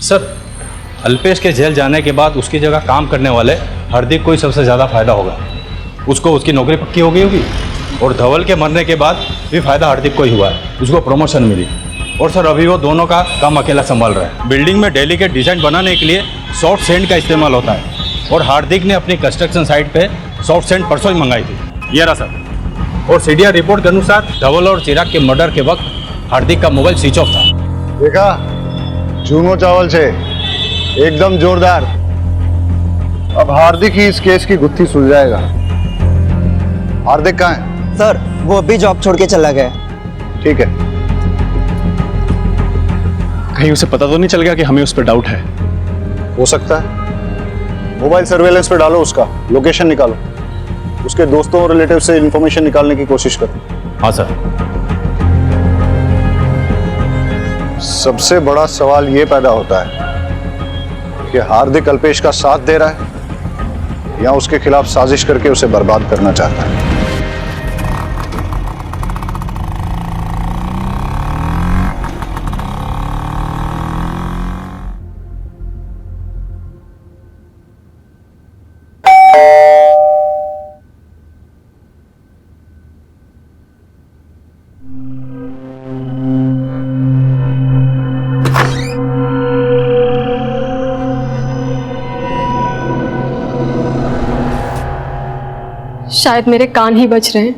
सर, अल्पेश के जेल जाने के बाद उसकी जगह काम करने वाले हार्दिक को ही सबसे ज़्यादा फायदा होगा। उसको उसकी नौकरी पक्की हो गई होगी, और धवल के मरने के बाद भी फायदा हार्दिक को ही हुआ है, उसको प्रमोशन मिली। और सर, अभी वो दोनों का काम अकेला संभाल रहा है। बिल्डिंग में डेलीकेट डिजाइन बनाने के लिए सॉफ्ट सैंड का इस्तेमाल होता है, और हार्दिक ने अपनी कंस्ट्रक्शन साइट पे सॉफ्ट सैंड परसों ही मंगाई थी। ये रहा सर। और सीडीआर रिपोर्ट के अनुसार धवल और चिराग के मर्डर के वक्त हार्दिक का मोबाइल स्विच ऑफ था। देखा, चूनो चावल से एकदम जोरदार। अब हार्दिक ही इस केस की गुत्थी सुलझाएगा। हार्दिक कहाँ है? सर, वो अभी जॉब छोड़ के चला गया। ठीक है, कहीं उसे पता तो नहीं चल गया कि हमें उस पर डाउट है? हो सकता है। मोबाइल सर्वेलेंस पे डालो, उसका लोकेशन निकालो, उसके दोस्तों और रिलेटिव से इंफॉर्मेशन निकालने की कोशिश करो। हाँ सर। सबसे बड़ा सवाल ये पैदा होता है कि हार्दिक अल्पेश का साथ दे रहा है या उसके खिलाफ साजिश करके उसे बर्बाद करना चाहता है। शायद मेरे कान ही बच रहे हैं।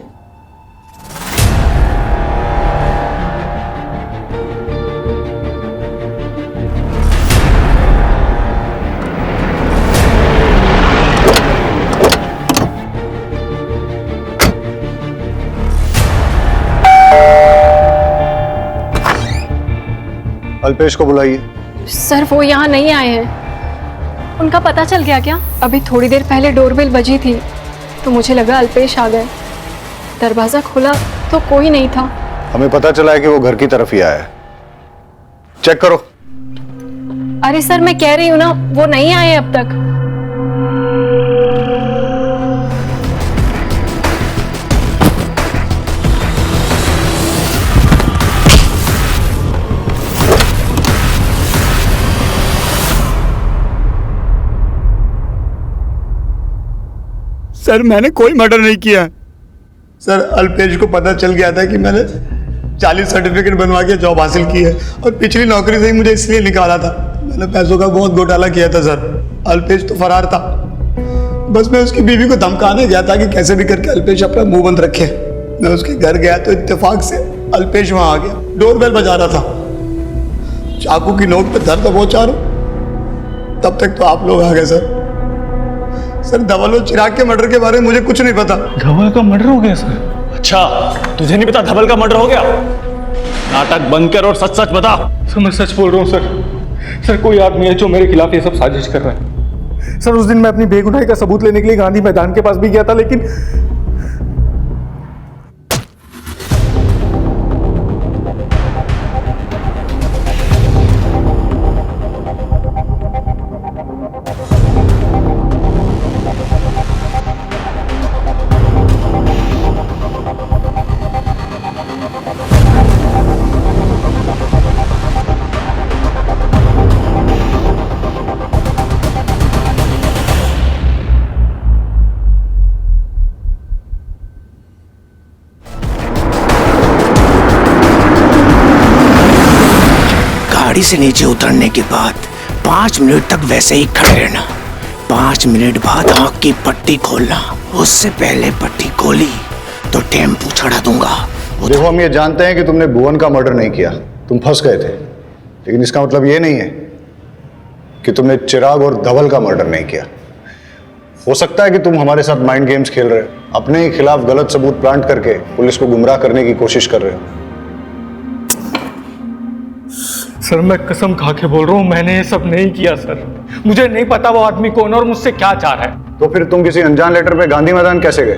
अल्पेश को बुलाइए। सर वो यहाँ नहीं आए हैं। उनका पता चल गया क्या? अभी थोड़ी देर पहले डोरबेल बजी थी तो मुझे लगा अल्पेश आ गए। दरवाजा खोला तो कोई नहीं था। हमें पता चला है कि वो घर की तरफ ही आया है। चेक करो। अरे सर मैं कह रही हूँ ना, वो नहीं आए अब तक। सर मैंने कोई मर्डर नहीं किया। सर अल्पेश को पता चल गया था कि मैंने 40 सर्टिफिकेट बनवा के जॉब हासिल की है और पिछली नौकरी से ही मुझे इसलिए निकाला था। मैंने पैसों का बहुत घोटाला किया था सर। अल्पेश तो फरार था। बस मैं उसकी बीवी को धमकाने गया था कि कैसे भी करके अल्पेश अपना मुंह बंद रखे। मैं उसके घर गया तो इत्तेफाक से अल्पेश वहां आ गया। डोरबेल बजा रहा था। चाकू की नोक पे दर्द पहुंचा रहा हूं, तब तक तो आप लोग आ गए सर। सर धवल और चिराग के मर्डर के बारे में मुझे कुछ नहीं पता। धवल का मर्डर हो गया सर? अच्छा, तुझे नहीं पता धवल का मर्डर हो गया? नाटक बंद कर और सच सच बता। सर मैं सच बोल रहा हूँ सर। सर कोई आदमी है जो मेरे खिलाफ ये सब साजिश कर रहा है। सर उस दिन मैं अपनी बेगुनाही का सबूत लेने के लिए गांधी मैदान के पास भी गया था, लेकिन गाड़ी से नीचे उतरने के बाद 5 मिनट तक वैसे ही खड़े रहना। 5 मिनट बाद आंख की पट्टी खोलना। उससे पहले पट्टी खोली तो टेम्पू चढ़ा दूंगा। देखो हम ये जानते हैं कि तुमने भुवन का मर्डर नहीं किया, तुम फंस गए थे, लेकिन इसका मतलब ये नहीं है कि तुमने चिराग और धवल का मर्डर नहीं किया। हो सकता है कि तुम हमारे साथ माइंड गेम्स खेल रहे हो, अपने ही खिलाफ गलत सबूत प्लांट करके पुलिस को गुमराह करने की कोशिश कर रहे हो। सर मैं कसम खा के बोल रहा हूँ, मैंने ये सब नहीं किया सर। मुझे नहीं पता वो आदमी कौन और मुझसे क्या चाह रहा है। तो फिर तुम किसी अनजान लेटर पे गांधी मैदान कैसे गए?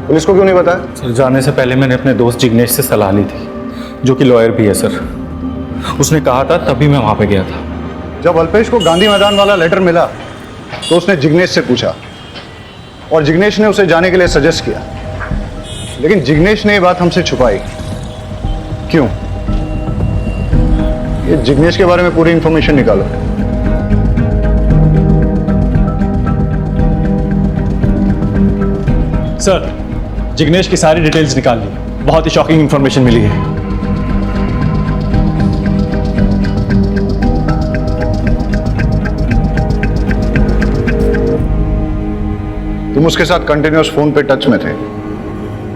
पुलिस को क्यों नहीं बताया? सर जाने से पहले मैंने अपने दोस्त जिग्नेश से सलाह ली थी, जो कि लॉयर भी है सर। उसने कहा था तभी मैं वहां पे गया था। जब अल्पेश को गांधी मैदान वाला लेटर मिला तो उसने जिग्नेश से पूछा और जिग्नेश ने उसे जाने के लिए सजेस्ट किया, लेकिन जिग्नेश ने ये बात हमसे छुपाई। क्यों? ये जिग्नेश के बारे में पूरी इंफॉर्मेशन निकालो। सर जिग्नेश की सारी डिटेल्स निकाल ली, बहुत ही शॉकिंग इंफॉर्मेशन मिली है। तुम उसके साथ कंटिन्यूअस फोन पे टच में थे।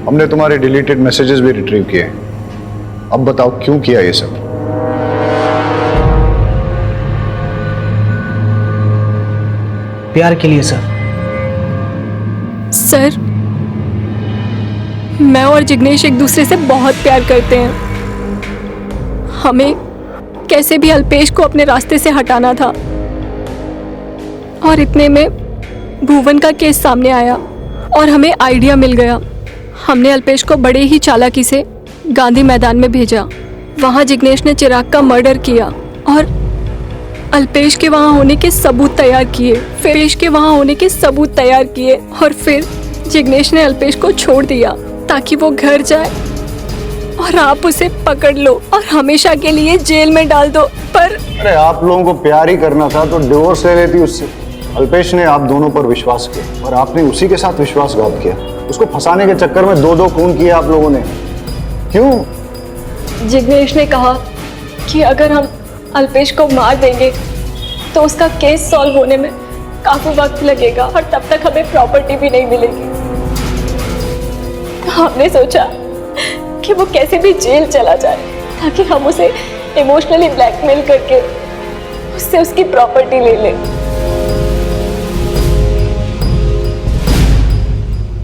हमने तुम्हारे डिलीटेड मैसेजेस भी रिट्रीव किए। अब बताओ क्यों किया ये सब? प्यार के लिए सर। सर मैं और जिग्नेश एक दूसरे से बहुत प्यार करते हैं। हमें कैसे भी अल्पेश को अपने रास्ते से हटाना था और इतने में भुवन का केस सामने आया और हमें आइडिया मिल गया। हमने अल्पेश को बड़े ही चालाकी से गांधी मैदान में भेजा। वहाँ जिग्नेश ने चिराग का मर्डर किया और अल्पेश के वहाँ होने के सबूत तैयार किए। और फिर जिग्नेश ने अल्पेश को छोड़ दिया ताकि वो घर जाए और आप उसे पकड़ लो और हमेशा के लिए जेल में डाल दो। पर अरे आप लोगों को प्यार ही करना था तो डिवोर्स ले लेती उससे। अल्पेश ने आप दोनों पर विश्वास किया और आपने उसी के साथ विश्वासघात किया। उसको फंसाने के चक्कर में 2-2 खून किए आप लोगों ने। क्यों? जिग्नेश ने कहा कि अगर हम अल्पेश को मार देंगे तो उसका केस सॉल्व होने में काफी वक्त लगेगा और तब तक हमें प्रॉपर्टी भी नहीं मिलेगी। हमने सोचा कि वो कैसे भी जेल चला जाए ताकि हम उसे इमोशनली ब्लैकमेल करके उससे उसकी प्रॉपर्टी ले लें।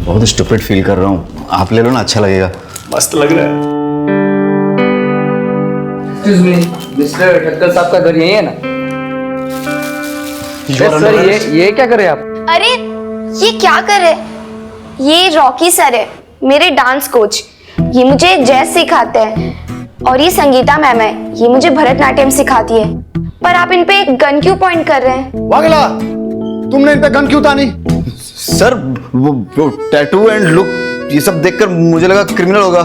बहुत स्टूपिड फील कर रहा हूँ, आप ले लो ना, अच्छा लगेगा। मस्त लग रहा है। मिस्टर ठक्कर साहब का घर यही है ना? सर ये क्या कर रहे हैं आप? अरे ये क्या कर रहे? ये रॉकी सर है, मेरे डांस कोच। ये मुझे जैज सिखाते हैं और ये संगीता मैम है, ये मुझे भरतनाट्यम सिखाती है। पर आप इन पे गन क्यों पॉइंट कर रहे हैं? वागेला, तुमने इन पे गन क्यों तानी? सर वो टैटू एंड लुक ये सब देखकर मुझे लगा क्रिमिनल होगा।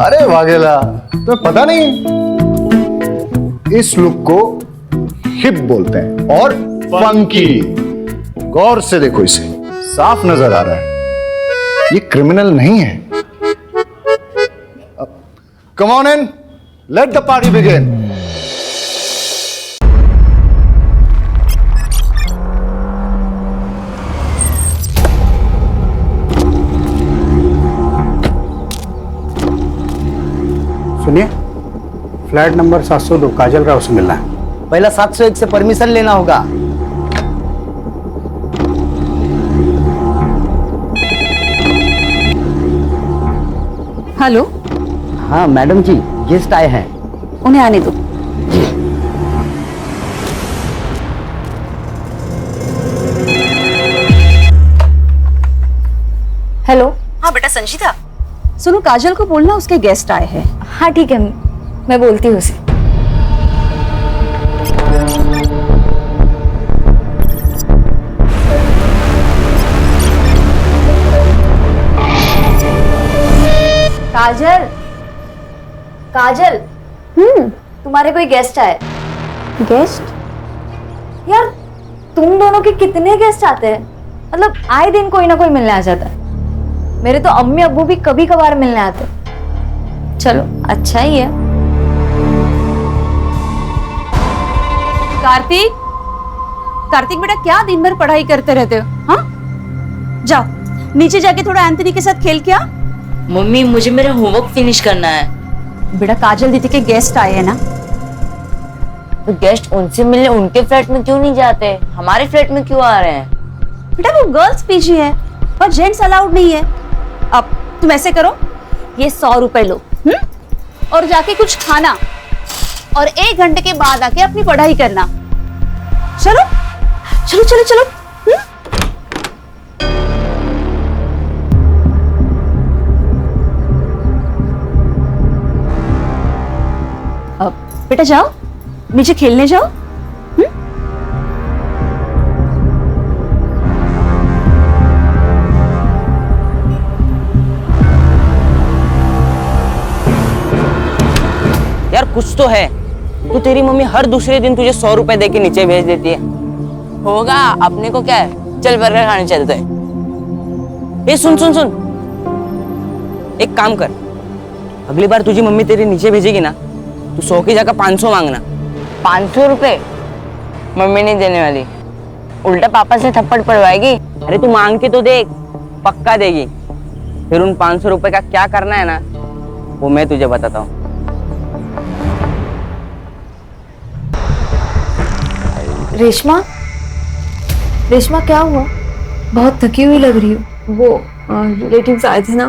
अरे वागेला, तो पता नहीं, इस लुक को हिप बोलते हैं और फंकी। गौर से देखो इसे, साफ नजर आ रहा है ये क्रिमिनल नहीं है। Come on in, let the party begin. सुनिए, फ्लैट नंबर 702 काजल राव से मिलना है। पहला 701 से परमिशन लेना होगा। हेलो। हाँ मैडम जी, गेस्ट आए हैं, उन्हें आने दो। हेलो। हाँ बेटा संजीता, सुनो काजल को बोलना उसके गेस्ट आए हैं। हाँ ठीक है, मैं बोलती हूँ उसे। काजल, काजल, तुम्हारे कोई गेस्ट आए। गेस्ट? यार तुम दोनों के कितने गेस्ट आते हैं? मतलब आए दिन कोई ना कोई मिलने आ जाता है। मेरे तो अम्मी अब्बू भी कभी कभार मिलने आते। चलो अच्छा ही है। कार्तिक, कार्तिक बेटा क्या दिन भर पढ़ाई करते रहते हो? हाँ जाओ नीचे जाके थोड़ा एंथनी के साथ खेल के आ। मम्मी मुझे मेरा होमवर्क फिनिश करना है। बेटा काजल दीदी के गेस्ट आए हैं ना। तो गेस्ट उनसे मिलने उनके फ्लैट में क्यों नहीं जाते, हमारे फ्लैट में क्यों आ रहे हैं? बेटा वो गर्ल्स पीजी है और जेंट्स अलाउड नहीं है। अब तुम ऐसे करो, ये 100 रुपए लो और जाके कुछ खाना और 1 घंटे के बाद आके अपनी पढ़ाई करना। चलो चलो चलो चलो। अब बेटा जाओ नीचे खेलने जाओ। यार कुछ तो है, तो तेरी मम्मी हर दूसरे दिन तुझे 100 रुपए दे के नीचे भेज देती है। होगा, अपने को क्या है, चल बर्गर खाने चलते हैं। ए सुन सुन सुन, एक काम कर, अगली बार तुझी मम्मी तेरी नीचे भेजेगी ना, तू 100 की जगह 500 मांगना। 500 रुपए मम्मी नहीं देने वाली, उल्टा पापा से थप्पड़ पड़वाएगी। अरे तू मांग के तो देख, पक्का देगी। फिर उन 500 रुपए का क्या करना है ना, वो मैं तुझे बताता हूँ। रेशमा, रेशमा क्या हुआ? बहुत थकी हुई लग रही हो। वो रिलेटिव्स आए थे ना,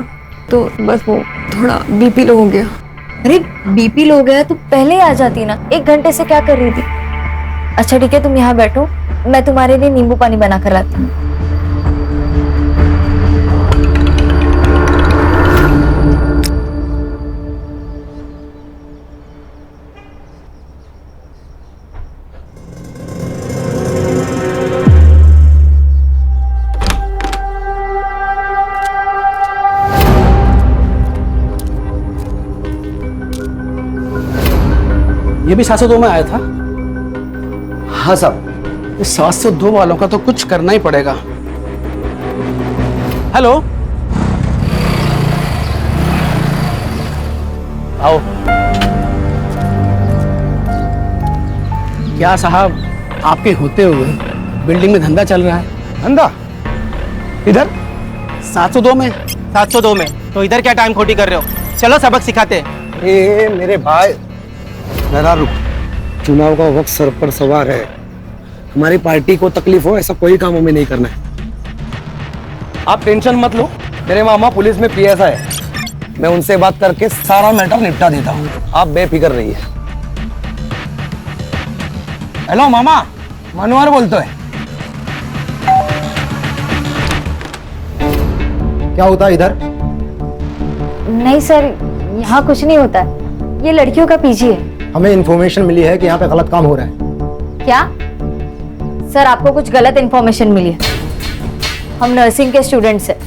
तो बस वो थोड़ा बीपी लो हो गया। अरे बीपी लो गया तो पहले आ जाती ना, 1 घंटे से क्या कर रही थी? अच्छा ठीक है, तुम यहाँ बैठो, मैं तुम्हारे लिए नींबू पानी बना कर लाती हूँ। ये भी 702 में आया था? हाँ साहब। इस 702 वालों का तो कुछ करना ही पड़ेगा। हेलो, आओ। क्या साहब, आपके होते हुए बिल्डिंग में धंधा चल रहा है? धंधा? इधर 702 में 702 में, तो इधर क्या टाइम खोटी कर रहे हो? चलो सबक सिखाते हैं। ए मेरे भाई, जरा रुक। चुनाव का वक्त सर पर सवार है। हमारी पार्टी को तकलीफ हो ऐसा कोई काम हमें नहीं करना है। आप टेंशन मत लो, मेरे मामा पुलिस में PSI है, मैं उनसे बात करके सारा मैटर निपटा देता हूँ। आप बेफिक्र रहिए। हेलो मामा, मनोहर बोलते है। क्या होता है इधर? नहीं सर, यहाँ कुछ नहीं होता है, ये लड़कियों का पीजी है। हमें इन्फॉर्मेशन मिली है कि यहाँ पे गलत काम हो रहा है। क्या सर, आपको कुछ गलत इन्फॉर्मेशन मिली है? हम नर्सिंग के स्टूडेंट्स हैं,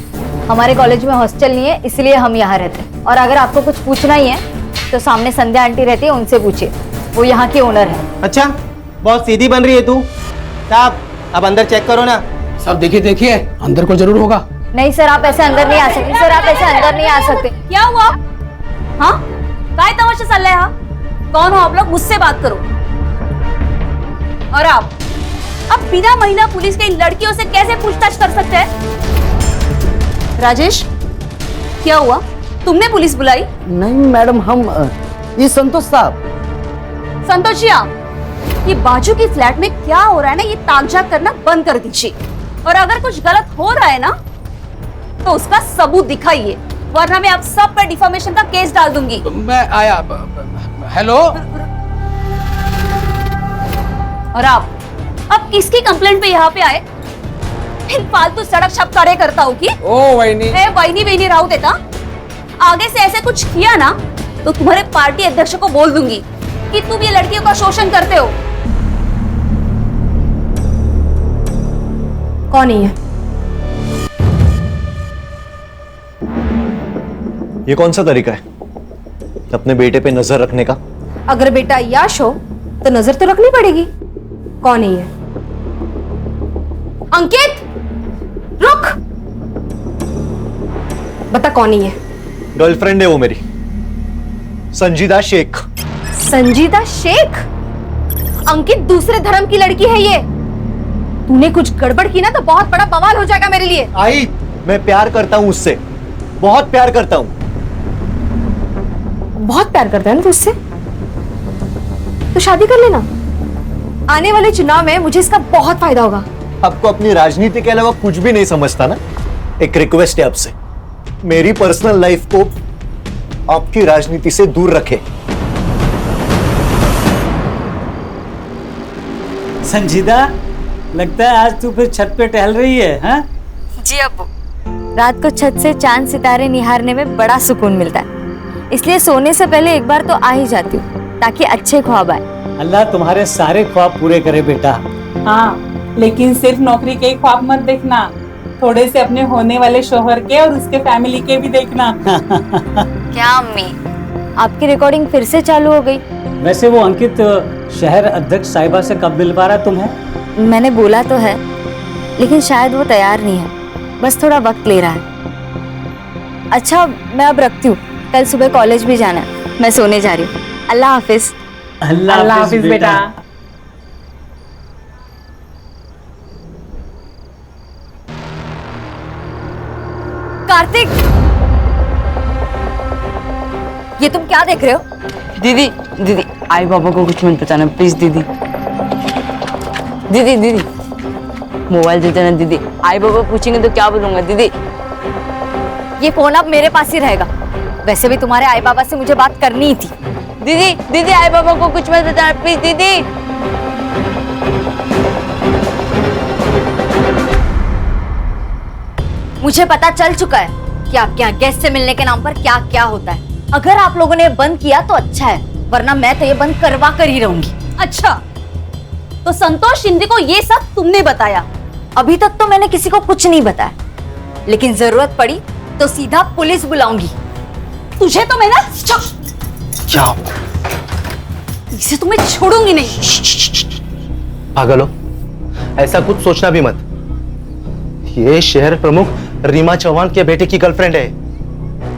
हमारे कॉलेज में हॉस्टल नहीं है, इसलिए हम यहाँ रहते हैं। और अगर आपको कुछ पूछना ही है तो सामने संध्या आंटी रहती है, उनसे पूछिए, वो यहाँ की ओनर है। अच्छा, बहुत सीधी बन रही है तू। साहब अब अंदर चेक करो ना। सब देखिए देखिए, अंदर को जरूर होगा। नहीं सर, आप ऐसे अंदर नहीं आ सकते। सर आप ऐसे अंदर नहीं आ सकते। क्या हुआ? हाँ, काय तमाशा चल रहा है? हाँ, कौन हो आप लोग? मुझसे बात करो। और आप अब बिना महिला पुलिस के इन लड़कियों से कैसे पूछताछ कर सकते हैं? राजेश, क्या हुआ? तुमने पुलिस बुलाई? नहीं मैडम, हम ये संतोष साहब। संतोषिया, ये बाजू की फ्लैट में क्या हो रहा है ना, ये ताकझाक करना बंद कर दीजिए। और अगर कुछ गलत हो रहा है ना तो उसका सबूत दिखाइए, वरना मैं आप सब पर डिफामेशन का केस डाल दूंगी। मैं आया। हेलो। और आप अब किसकी कंप्लेंट पे यहाँ पे आए? इन फालतू सड़क छप करे करता हूँ की? ओ वहीनी। वहीनी राव देता। आगे से ऐसे कुछ किया ना तो तुम्हारे पार्टी अध्यक्ष को बोल दूंगी कि तुम ये लड़कियों का शोषण करते हो। कौन है? ये कौन सा तरीका है अपने बेटे पे नजर रखने का? अगर बेटा याश हो तो नजर तो रखनी पड़ेगी। कौन है ये? अंकित, रुक। बता कौन है ये? गर्लफ्रेंड है वो मेरी, संजीदा शेख। संजीदा शेख? अंकित दूसरे धर्म की लड़की है ये। तूने कुछ गड़बड़ की ना तो बहुत बड़ा बवाल हो जाएगा मेरे लिए। आई, मैं प्यार करता हूं उससे, बहुत प्यार करता हूं। बहुत प्यार करता है ना तू उससे? तो शादी कर लेना। आने वाले चुनाव में मुझे इसका बहुत फायदा होगा। आपको अपनी राजनीति के अलावा कुछ भी नहीं समझता ना? एक रिक्वेस्ट है आपसे, मेरी पर्सनल लाइफ को आपकी राजनीति से दूर रखें। संजीदा, लगता है आज तू फिर छत पे टहल रही है, हाँ? जी अब्बू, रात को छत से चांद सितारे निहारने में बड़ा सुकून मिलता है, इसलिए सोने से पहले एक बार तो आ ही जाती हूँ ताकि अच्छे ख्वाब आए। अल्लाह तुम्हारे सारे ख्वाब पूरे करे बेटा। हाँ, लेकिन सिर्फ नौकरी के ही ख्वाब मत देखना, थोड़े से अपने होने वाले शोहर के और उसके फैमिली के भी देखना। क्या अम्मी, आपकी रिकॉर्डिंग फिर से चालू हो गई? वैसे वो अंकित शहर अध्यक्ष साहिबा से कब मिल पा रहा तुम्हें? मैंने बोला तो है, लेकिन शायद वो तैयार नहीं है, बस थोड़ा वक्त ले रहा है। अच्छा, मैं अब रखती हूँ, कल सुबह कॉलेज भी जाना है। मैं सोने जा रही हूँ। अल्लाह हाफिज। अल्लाह हाफिज बेटा। कार्तिक, ये तुम क्या देख रहे हो? दीदी दीदी, आई बाबा को कुछ मत बताना प्लीज। दीदी दीदी दीदी, मोबाइल दे देना दीदी, आई बाबा पूछेंगे तो क्या बोलूंगा दीदी? ये फोन अब मेरे पास ही रहेगा। वैसे भी तुम्हारे आई बाबा से मुझे बात करनी ही थी। दीदी दीदी, आई बाबा को कुछ मत बताना प्लीज दीदी। मुझे पता चल चुका है कि आपके यहाँ गेस्ट से मिलने के नाम पर क्या क्या होता है। अगर आप लोगों ने बंद किया तो अच्छा है, वरना मैं तो ये बंद करवा कर ही रहूंगी। अच्छा, तो संतोष शिंदे को ये सब तुमने बताया? अभी तक तो मैंने किसी को कुछ नहीं बताया, लेकिन जरूरत पड़ी तो सीधा पुलिस बुलाऊंगी। तुझे तो मैं ना क्या? इसे तो मैं छोड़ूंगी नहीं। पागल हो, ऐसा कुछ सोचना भी मत। ये शहर प्रमुख रीमा चौहान के बेटे की गर्लफ्रेंड है।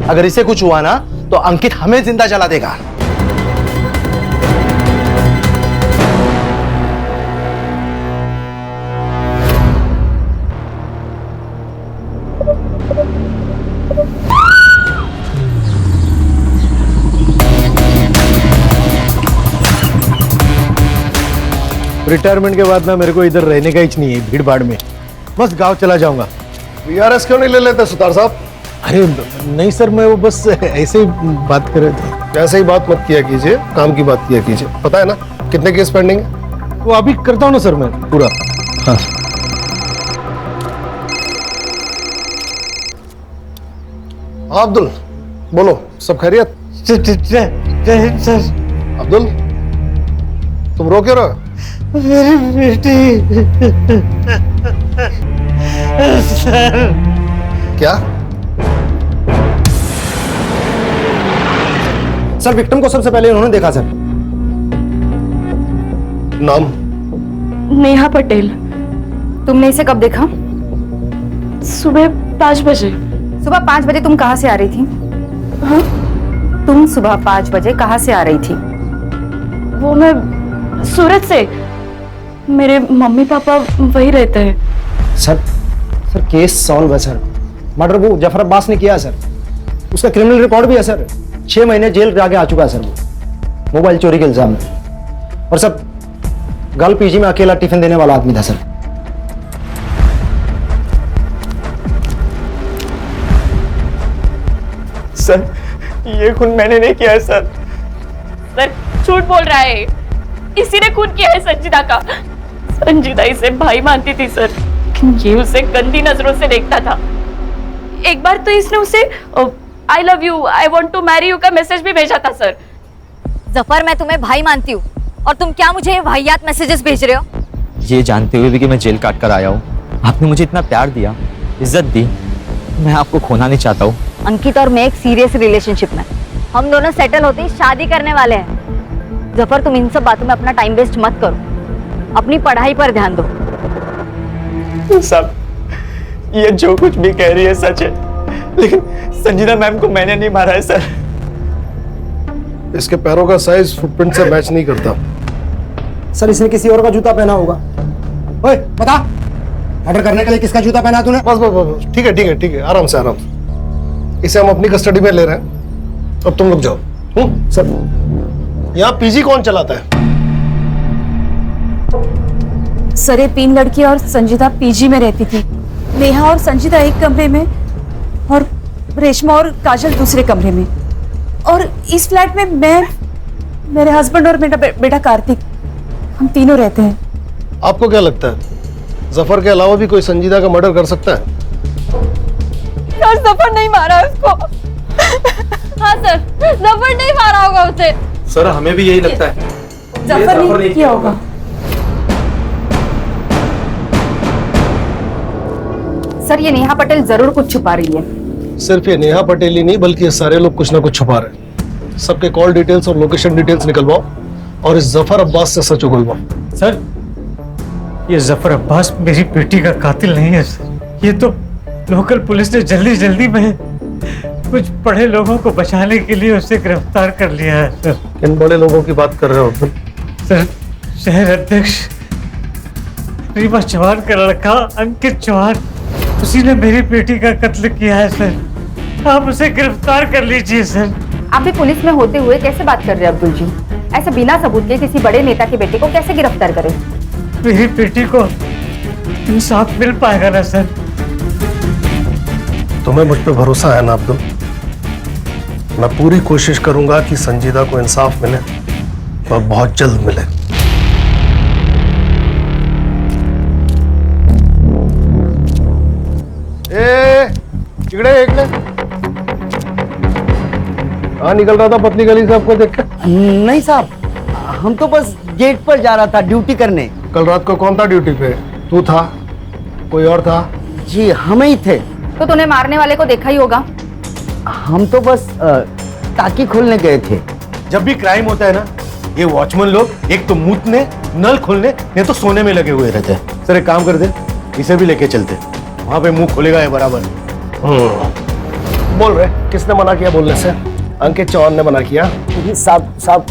अगर इसे कुछ हुआ ना तो अंकित हमें जिंदा जला देगा। रिटायरमेंट के बाद ना मेरे को इधर रहने का ही नहीं है भीड़ भाड़ में, बस गांव चला जाऊंगा। वीआरएस क्यों नहीं ले लेते सुतार साहब? अरे नहीं सर, मैं वो बस ऐसे ही बात कर रहे थे। ऐसे ही बात मत किया कीजिए, काम की बात किया कीजिए। पता है ना कितने केस पेंडिंग है? वो अभी करता हूँ ना सर मैं पूरा। हाँ अब्दुल बोलो, सब खैरियत? सर अब्दुल तुम रो क्यों रहे? मेरी बेटी सर। क्या सर विक्टिम को सबसे पहले उन्होंने देखा सर। नाम? नेहा पटेल। तुमने इसे कब देखा? सुबह 5 बजे। सुबह 5 बजे तुम कहाँ से आ रही थी? हाँ? तुम सुबह 5 बजे कहाँ से आ रही थी? वो मैं सूरत से, मेरे मम्मी पापा वही रहते हैं। सर केस सॉल्व है सर। मर्डर वो जफर अब्बास ने किया है सर। उसका क्रिमिनल रिकॉर्ड भी है सर। 6 महीने जेल के आगे आ चुका है सर वो, मोबाइल चोरी के इल्जाम में। और सब गर्ल पीजी में अकेला टिफिन देने वाला आदमी था सर। सर ये खून मैंने नहीं किया है सर। सर झूठ बोल रहा है, इसी ने खून किया है संजीदा का। संजीदा इसे भाई मानती थी सर, लेकिन ये उसे गंदी नजरों से देखता था। एक बार तो इसने उसे I love you, I want to marry you का मैसेज भी भेजा था सर। जफर मैं तुम्हें भाई मानती हूँ और तुम क्या मुझे वाहियात मैसेजेस भेज रहे हो? ये जानते हुए भी कि मैं जेल काट कर आया हूँ, आपने मुझे इतना प्यार दिया, इज्जत दी, मैं आपको खोना नहीं चाहता हूँ। अंकित और मैं एक सीरियस रिलेशनशिप में, हम दोनों सेटल होते ही शादी करने वाले हैं। जफर तुम इन सब बातों में अपना टाइम वेस्ट मत करो, अपनी पढ़ाई पर ध्यान दो। सब ये जो कुछ भी कह रही है सच है, लेकिन संजीदा मैम को मैंने नहीं मारा है सर। इसके पैरों का साइज फुटप्रिंट से मैच नहीं करता। सर इसने किसी और का जूता पहना होगा। ओए बता, मर्डर करने के लिए किसका जूता पहना तूने? बस बस बस, ठीक है ठीक है ठीक है, आराम से आराम से। इसे हम अपनी कस्टडी में ले रहे हैं, अब तुम लोग जाओ। सर यहाँ पीजी कौन चलाता है? सर ये 3 लड़कियां और संजीदा पीजी में रहती थी। नेहा और संजीदा एक कमरे में और रेशमा और काजल दूसरे कमरे में, और इस फ्लैट में मैं, मेरे हस्बैंड और मेरा बेटा कार्तिक, हम तीनों रहते हैं। आपको क्या लगता है जफर के अलावा भी कोई संजीदा का मर्डर कर सकता है? सर जफर नहीं मारा उसको। हाँ सर, जफर नहीं मारा होगा उसे। सर हमें भी यही लगता है, जफर नहीं किया होगा। सर ये नेहा पटेल जरूर कुछ छुपा रही है। सिर्फ ये नेहा पटेल ही नहीं बल्कि ये सारे लोग कुछ ना कुछ छुपा रहे हैं। सबके कॉल डिटेल्स और लोकेशन डिटेल्स निकलवाओ और इस जफर अब्बास से सच उगलवाओ। सर ये जफर अब्बास मेरी बेटी का कातिल नहीं है सर। ये तो लोकल पुलिस ने जल्दी जल्दी में कुछ बड़े लोगों को बचाने के लिए उसे गिरफ्तार कर लिया है सर। किन बड़े लोगों की बात कर रहे हो तुम? सर शहर अध्यक्ष रीमा चौहान का लड़का अंकित चौहान, उसी ने मेरी बेटी का कत्ल किया है सर। आप उसे गिरफ्तार कर लीजिए सर। आप भी पुलिस में होते हुए कैसे बात कर रहे हैं अब्दुल जी? ऐसे बिना सबूत के किसी बड़े नेता के बेटे को कैसे गिरफ्तार करें? मेरी बेटी को इंसाफ मिल पाएगा ना सर? तुम्हें मुझ पे भरोसा है ना अब्दुल? मैं पूरी कोशिश करूंगा कि संजीदा को इंसाफ मिले और बहुत जल्द मिले। इकड़े कहाँ निकल रहा था पतली गली से आपको देख के? नहीं साहब, हम तो बस गेट पर जा रहा था ड्यूटी करने। कल रात को कौन था ड्यूटी पे? तू था? कोई और था? जी हम ही थे। तो तूने मारने वाले को देखा ही होगा। हम तो बस टाकी खोलने गए थे। जब भी क्राइम होता है ना, ये वॉचमैन लोग एक तो मूतने, नल खोलने, नहीं तो सोने में लगे हुए रहते हैं। सर एक काम कर दे, इसे भी लेके चलते, वहां पे मुंह खोलेगा ये बराबर। बोल रहे किसने मना किया बोलने से? अंकित चौहान ने मना किया। साहब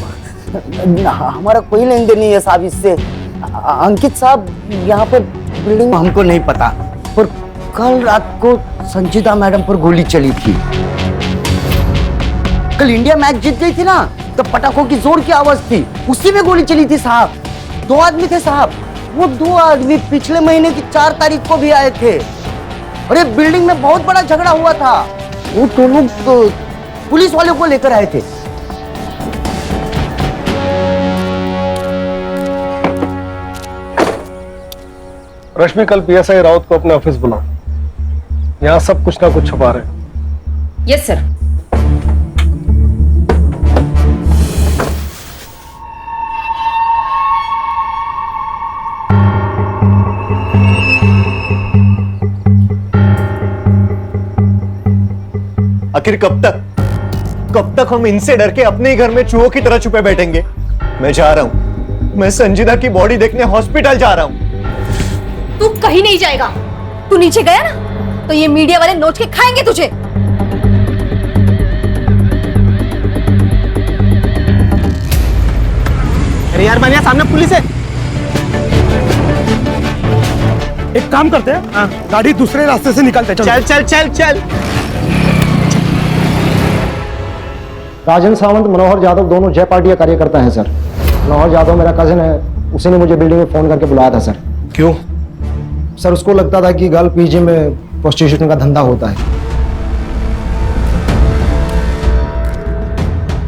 हमारा कोई लेन देन नहीं है साहब इससे। अंकित साहब यहाँ पर बिल्डिंग हमको नहीं पता, पर कल रात को संजीदा मैडम पर गोली चली थी। कल इंडिया मैच जीत गई थी ना, तो पटाखों की जोर की आवाज थी, उसी में गोली चली थी साहब। 2 आदमी थे साहब। वो 2 आदमी पिछले महीने की 4 तारीख को भी आए थे और ये बिल्डिंग में बहुत बड़ा झगड़ा हुआ था। वो दोनों पुलिस वालों को लेकर आए थे। रश्मि, कल पीएसआई राउत को अपने ऑफिस बुलाओ। यहाँ सब कुछ ना कुछ छुपा रहे हैं। Yes sir. आखिर कब तक हम इनसे डर के अपने ही घर में चूहों की तरह छुपे बैठेंगे? मैं जा रहा हूं। मैं संजीदा की बॉडी देखने हॉस्पिटल जा रहा हूं। तू कहीं नहीं जाएगा। तू नीचे गया ना तो ये मीडिया वाले नोच के खाएंगे तुझे। अरे यार मानिया, सामने पुलिस है। एक काम करते हैं, गाड़ी दूसरे रास्ते से निकालते हैं। चल चल चल चल। राजन सावंत, मनोहर यादव दोनों जय पार्टी का कार्यकर्ता है सर। मनोहर यादव मेरा कजिन है, उसी ने मुझे बिल्डिंग में फोन करके बुलाया था सर। क्यों? सर उसको लगता था कि गर्ल पीजी में प्रोस्टिट्यूशन का धंधा होता है।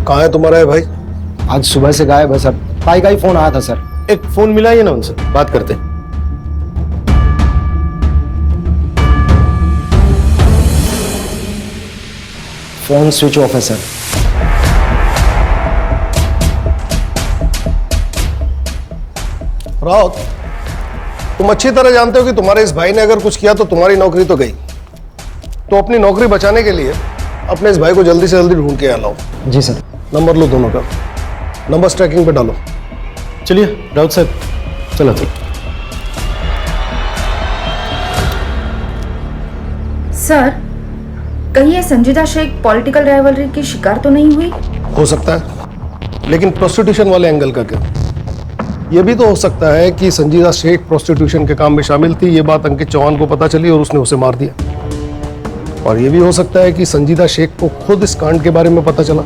कहाँ है तुम्हारा भाई? आज सुबह से गायब है सर। ताई का ही फोन आया था सर। एक फोन मिला है ना उनसे, बात करते। फोन स्विच ऑफ है सर। राउत, तुम अच्छी तरह जानते हो कि तुम्हारे इस भाई ने अगर कुछ किया तो तुम्हारी नौकरी तो गई। तो अपनी नौकरी बचाने के लिए अपने इस भाई को जल्दी से जल्दी ढूंढ के लाओ। जी सर। नंबर लो दोनों का, नंबर ट्रैकिंग पे डालो। चलिए राउत साहब, चलो। सर, कहीं ये संजीदा शेख पॉलिटिकल राइवलरी की शिकार तो नहीं हुई? हो सकता है, लेकिन प्रोस्टिट्यूशन वाले एंगल का क्या? यह भी तो हो सकता है कि संजीदा शेख प्रोस्टिट्यूशन के काम में शामिल थी, ये बात अंकित चौहान को पता चली और उसने उसे मार दिया। और यह भी हो सकता है कि संजीदा शेख को खुद इस कांड के बारे में पता चला।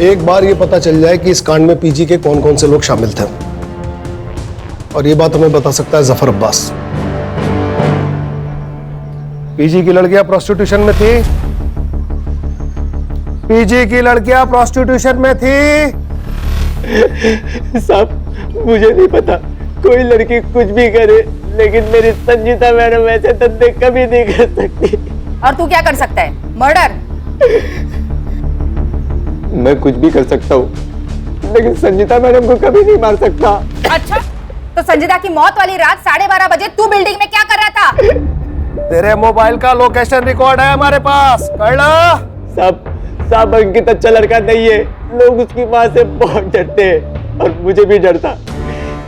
एक बार ये पता चल जाए कि इस कांड में पीजी के कौन कौन से लोग शामिल थे, और ये बात हमें बता सकता है जफर अब्बास। पीजी की लड़कियां प्रोस्टिट्यूशन में थी। पीजी की लड़कियां प्रोस्टिट्यूशन में थी। साहब, मुझे नहीं पता। कोई लड़की कुछ भी करे, लेकिन मेरी संजीता मैडम ऐसे धंधे कभी नहीं कर सकती। और तू क्या कर सकता है? मर्डर? मैं कुछ भी कर सकता हूँ, लेकिन संजीता मैडम को कभी नहीं मार सकता। अच्छा, तो संजीदा की मौत वाली रात 12:30 बजे तू बिल्डिंग में क्या कर रहा था? तेरे मोबाइल का लोकेशन रिकॉर्ड है हमारे पास, कर लो। साहब अंकित अच्छा लड़का नहीं है। लोग उसकी माँ से बहुत डरते हैं और मुझे भी डर था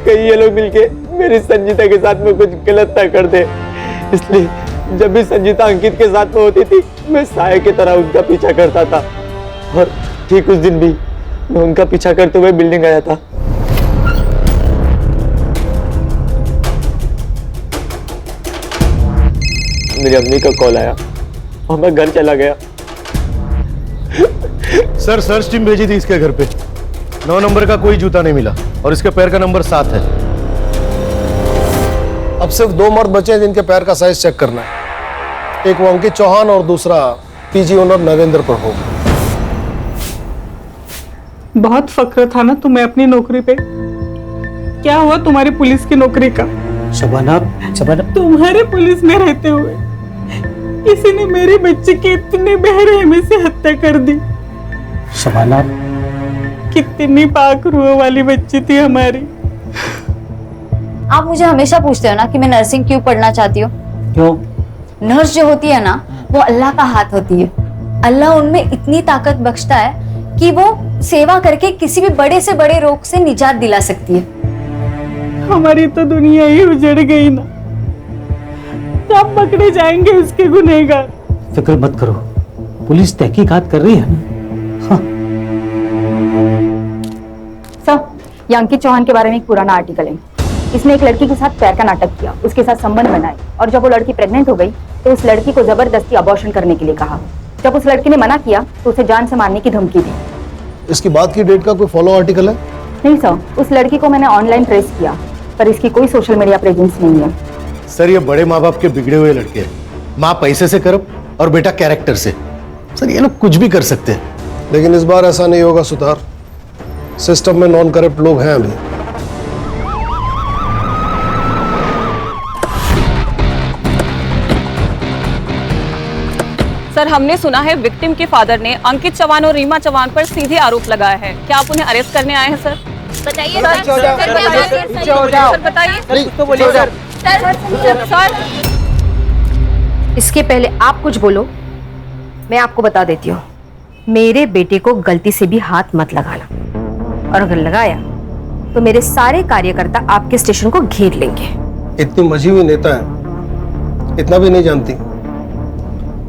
कहीं ये लोग मिलके मेरी संजीता के साथ में कुछ गलत ना कर दे। इसलिए जब भी संजीता अंकित के साथ में होती थी, मैं साये की तरह उनका पीछा करता था। और ठीक उस दिन भी मैं उनका पीछा करते हुए बिल्डिंग आया था। मेरी अम्मी का कॉल आया और मैं घर चला गया। सर, सर्च टीम भेजी थी इसके घर पे। 9 नंबर का कोई जूता नहीं मिला और इसके पैर का नंबर 7 है। अब सिर्फ 2 मर्द बचे हैं जिनके पैर का साइज चेक करना है। एक वो अंकित चौहान और दूसरा पीजी ओनर नरेंद्र प्रभु। बहुत फख्र था ना तुम्हें अपनी नौकरी पे। क्या हुआ तुम्हारी पुलिस की नौकरी का? शबाना, तुम्हारे पुलिस में रहते हुए किसी ने मेरे बच्चे की इतनी बेरहमी से हत्या कर दी। शबाना, कितनी पाक रूह वाली बच्ची थी हमारी। आप मुझे हमेशा पूछते हो ना कि मैं नर्सिंग क्यों पढ़ना चाहती हूँ। क्यों? नर्स जो होती है ना, वो अल्लाह का हाथ होती है। अल्लाह उनमें इतनी ताकत बख्शता है कि वो सेवा करके किसी भी बड़े से बड़े रोग से निजात दिला सकती है। हमारी तो दुनिया ही उजड़ गई ना। कब पकड़े जाएंगे उसके गुनहगार? फिक्र मत करो, पुलिस तहकीकात कर रही है ना। सर, ये अंकित चौहान के बारे में एक पुराना आर्टिकल है। इसने एक लड़की के साथ प्यार का नाटक किया, उसके साथ संबंध बनाए, और जब वो लड़की प्रेग्नेंट हो गई तो उस लड़की को जबरदस्ती अबॉर्शन करने के लिए कहा। जब उस लड़की ने मना किया तो उसे जान से मारने की धमकी दी। इसकी बात की डेट का कोई फॉलो आर्टिकल है? नहीं सर, उस लड़की को मैंने ऑनलाइन ट्रेस किया, पर इसकी कोई सोशल मीडिया प्रेजेंस नहीं है। सर ये बड़े माँ बाप के बिगड़े हुए लड़के हैं। माँ पैसे से करप्ट और बेटा कैरेक्टर से। सर ये लोग कुछ भी कर सकते हैं। लेकिन इस बार ऐसा नहीं होगा सुतार। सिस्टम में नॉन करप्ट लोग हैं अभी। सर, हमने सुना है विक्टिम के फादर ने अंकित चौहान और रीमा चौहान पर सीधे आरोप लगाया है। क्या आप उन्हें अरेस्ट करने आए हैं सर? बताइए सर। इसके पहले आप कुछ बोलो, मैं आपको बता देती हूँ, मेरे बेटे को गलती से भी हाथ मत लगाना, और अगर लगाया तो मेरे सारे कार्यकर्ता आपके स्टेशन को घेर लेंगे। इतनी मजी हुई नेता है, इतना भी नहीं जानती।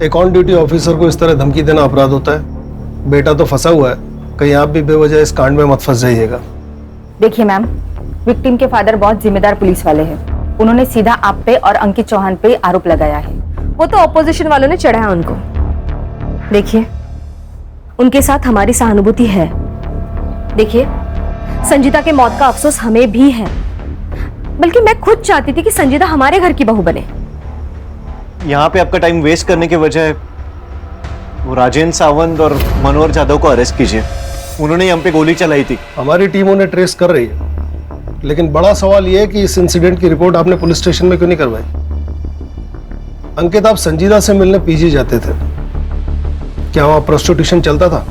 एक ऑन ड्यूटी ऑफिसर को इस तरह धमकी देना अपराध होता है। बेटा तो फंसा हुआ है, कहीं आप भी बेवजह इस कांड में मत फंस जाइएगा। देखिए मैम, विक्टिम के फादर बहुत जिम्मेदार पुलिस वाले हैं। उन्होंने सीधा आप पे और अंकित चौहान पे आरोप लगाया है। वो तो ऑपोजिशन वालों ने चढ़ाया उनको। देखिए, उनके साथ हमारी सहानुभूति है। देखिए, संजीता के मौत का अफसोस हमें भी है, बल्कि मैं खुद चाहती थी कि संजीता हमारे घर की बहू बने। यहाँ पे आपका टाइम वेस्ट करने के बजाय वो राजेंद्र सावंत और मनोहर जाधव को अरेस्ट कीजिए। उन्होंने हम पे गोली चलाई थी। हमारी टीम उन्हें ट्रेस कर रही है, लेकिन बड़ा सवाल यह है कि इस इंसिडेंट की रिपोर्ट आपने पुलिस स्टेशन में क्यों नहीं करवाई? अंकित, आप संजीदा से मिलने पीजी जाते थे, क्या वहां प्रोस्टिट्यूशन चलता था?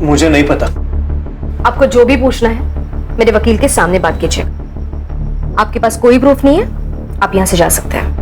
मुझे नहीं पता। आपको जो भी पूछना है मेरे वकील के सामने बात कीजिए। आपके पास कोई प्रूफ नहीं है, आप यहां से जा सकते हैं।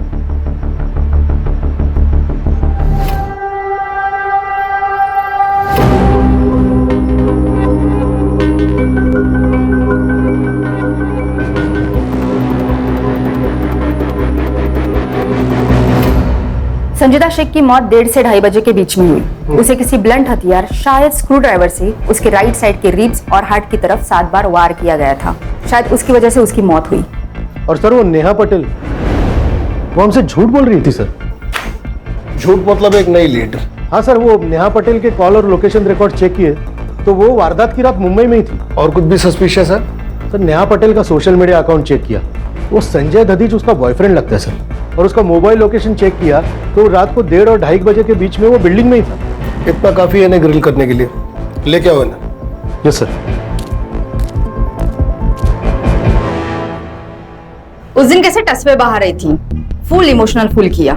संजीदा शेख की मौत 1:30 से 2:30 बजे के बीच में हुई। उसे किसी ब्लंट हथियार, शायद स्क्रू ड्राइवर से उसके राइट साइड के रिब्स और हार्ट की तरफ 7 बार वार किया गया था। शायद उसकी वजह से उसकी मौत हुई। और सर वो नेहा पटेल, वो हमसे झूठ बोल रही थी सर। झूठ मतलब एक नई लीड। हाँ सर, वो नेहा पटेल के कॉल और लोकेशन रिकॉर्ड चेक किए तो वो वारदात की रात मुंबई में ही थी। और कुछ भी सस्पिशियस है? सर, नेहा पटेल का सोशल मीडिया अकाउंट चेक किया, वो संजय दधीच उसका बॉयफ्रेंड लगता है सर। और उसका मोबाइल लोकेशन चेक किया तो रात को 1:30 और 2:30 बजे के बीच में वो बिल्डिंग में ही था। इतना काफी है इन्हें ग्रिल करने के लिए। लेके आओ इन्हें। Yes sir. उस दिन कैसे टस पे बाहर रही थी, फुल इमोशनल फुल किया।